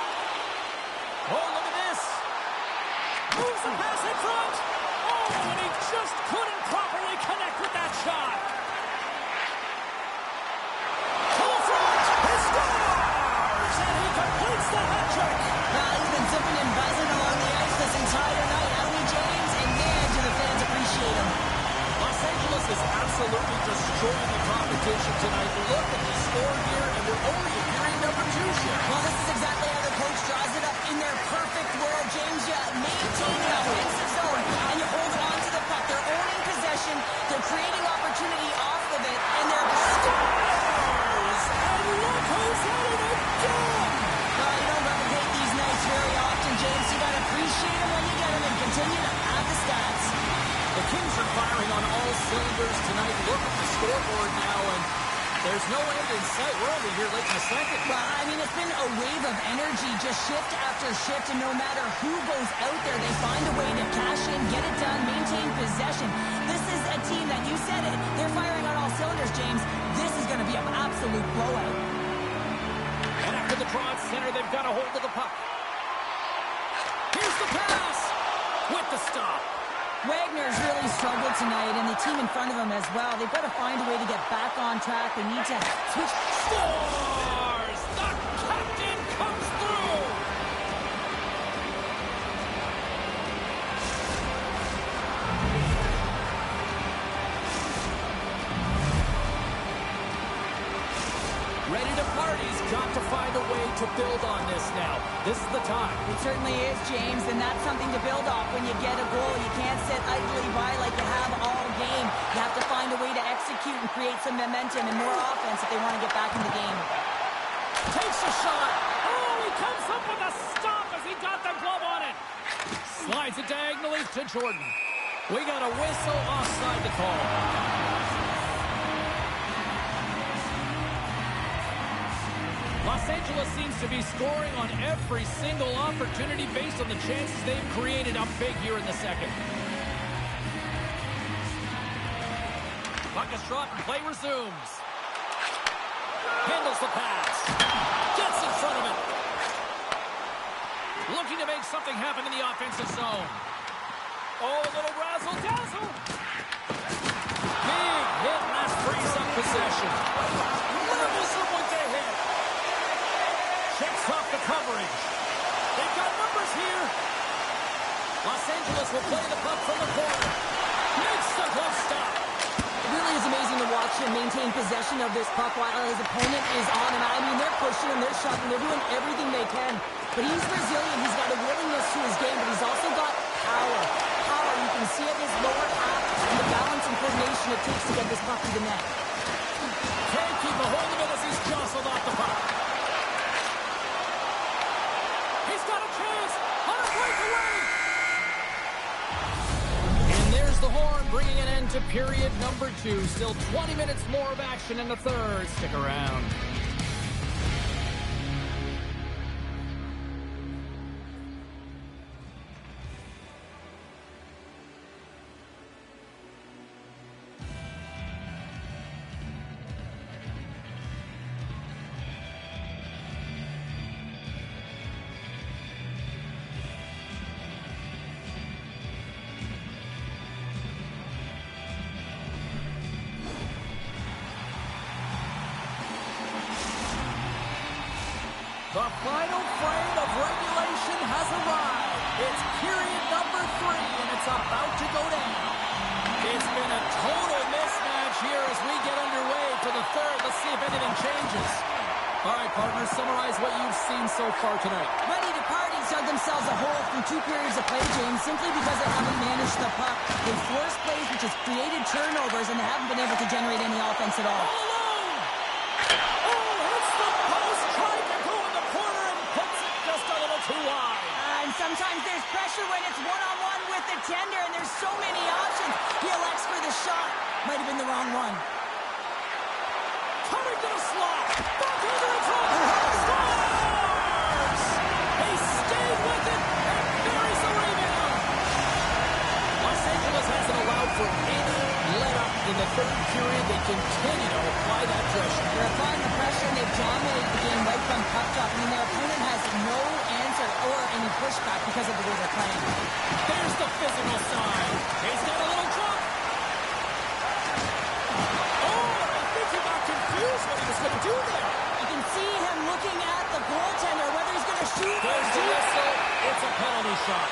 Oh, look at this. Moves the pass in front. Oh, and he just couldn't properly connect with that shot. To the front. He scores! And he completes the hat trick.
Well, he's been zipping and buzzing along the ice this entire night, hasn't he, James? And man, do the fans appreciate him.
Los Angeles is absolutely destroying the competition tonight. Look at the score here, and we're only in period number 2 here.
Well, this is exactly how the coach draws it up. In their perfect world, James, you maintain the offensive zone, and you hold on to the puck. They're owning possession, they're creating opportunity off of it, and they're
Scores! And look who's at it again!
you don't replicate these nights very often, James. You gotta appreciate them when you get them and continue to add the stats.
The Kings are firing on all cylinders tonight. Look at the scoreboard now, and there's no end in sight. We're only here late in the second.
Well, I mean, it's been a wave of energy, just shift after shift, and no matter who goes out there, they find a way to cash in, get it done, maintain possession. This is a team that, you said it, they're firing on all cylinders, James. This is going to be an absolute blowout.
And after the draw at center, they've got a hold of the puck. Here's the pass with the stop.
Wagner's really struggled tonight, and the team in front of him as well. They've got to find a way to get back on track. They need to switch.
Scores! The captain comes through! Ready to party. He's got to find a way to build on this now. This is the time.
It certainly is, James, and that's something to build off when you get a goal. You can't sit idly by like you have all game. You have to find a way to execute and create some momentum and more offense if they want to get back in the game.
Takes a shot. Oh, he comes up with a stop as he got the glove on it. Slides it diagonally to Jordan. We got a whistle offside the call. Los Angeles seems to be scoring on every single opportunity based on the chances they've created up big here in the second. Puck is dropped and play resumes. Handles the pass. Gets in front of it. something happen in the offensive zone. Oh, a little razzle-dazzle. Big hit, and that frees up possession. Levels someone to hit. Checks off the coverage. They've got numbers here. Los Angeles will play the puck from the corner. Makes the glove stop.
It really is amazing to watch him maintain possession of this puck while his opponent is on him. I mean, they're pushing him, they're shoving, they're doing everything they can. But he's resilient. He's got a willingness to his game, but he's also got power. Power, you can see it in his lower half and the balance and coordination it takes to get this puck to the net.
Can't keep a hold of it as he's jostled off the puck. He's got a chance on a breakaway. And there's the horn, bringing an end to period number 2. Still 20 minutes more of action in the third. Stick around. The final frame of regulation has arrived. It's period number 3, and it's about to go down. It's been a total mismatch here as we get underway to the third. Let's see if anything changes. All right, partners, summarize what you've seen so far tonight.
Ready to party dug themselves a hole through 2 periods of play, James, simply because they haven't managed the puck. They forced plays, which has created turnovers, and they haven't been able to generate any offense at all.
All alone! Oh, hits the post, tried to go in the corner and puts it just a little too wide.
And sometimes there's pressure when it's one-on-one with the tender, and there's so many options. He elects for the shot. Might have been the wrong one.
Coming to the slot. Back over the top. Scores! He stayed with it and buries the rebound. Los Angeles hasn't allowed for any let-up in the third period. They continue to apply that pressure.
They're applying the pressure, and they've dominated the game right from puck drop. I mean, their opponent has no answer or any pushback because of the way they're playing.
There's the physical side. He's got a little jump. Oh, I think he got confused what he was going to do there.
You can see him looking at the goaltender, whether he's going to shoot or
There's the
shoot.
whistle. It's a penalty shot.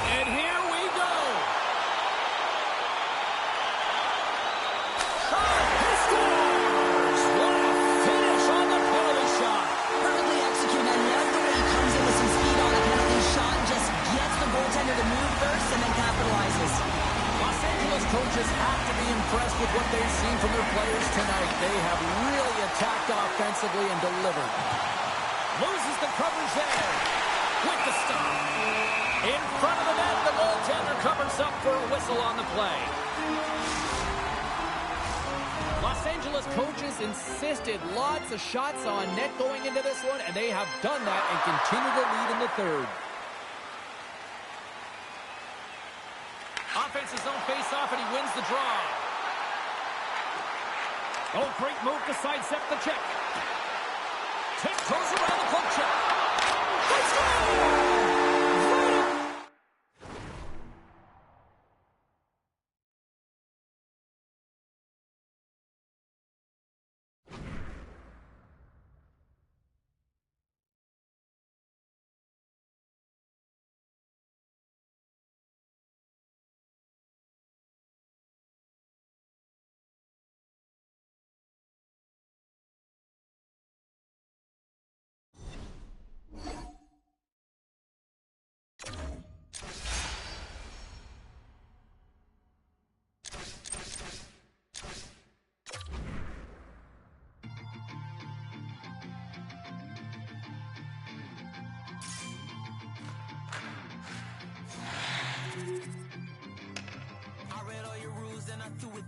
And here we go. Shot. He scores. What a finish on the penalty shot.
Perfectly executed. I love the way he comes in with some speed on a penalty shot, just gets the goaltender to move first and then capitalizes.
Los Angeles coaches have to be impressed with what they've seen from their players tonight. They have really attacked offensively and delivered. Loses the coverage there with the stop. In front of the net, the goaltender covers up for a whistle on the play. Los Angeles coaches insisted lots of shots on net going into this one, and they have done that and continue to lead in the third. Offense's own face-off, and he wins the draw. Oh, great move to sidestep the check. Tiptoes around the poke check. They score!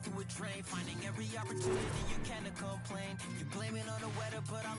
Through a train, finding every opportunity you can to complain. You blame it on the weather, but I'm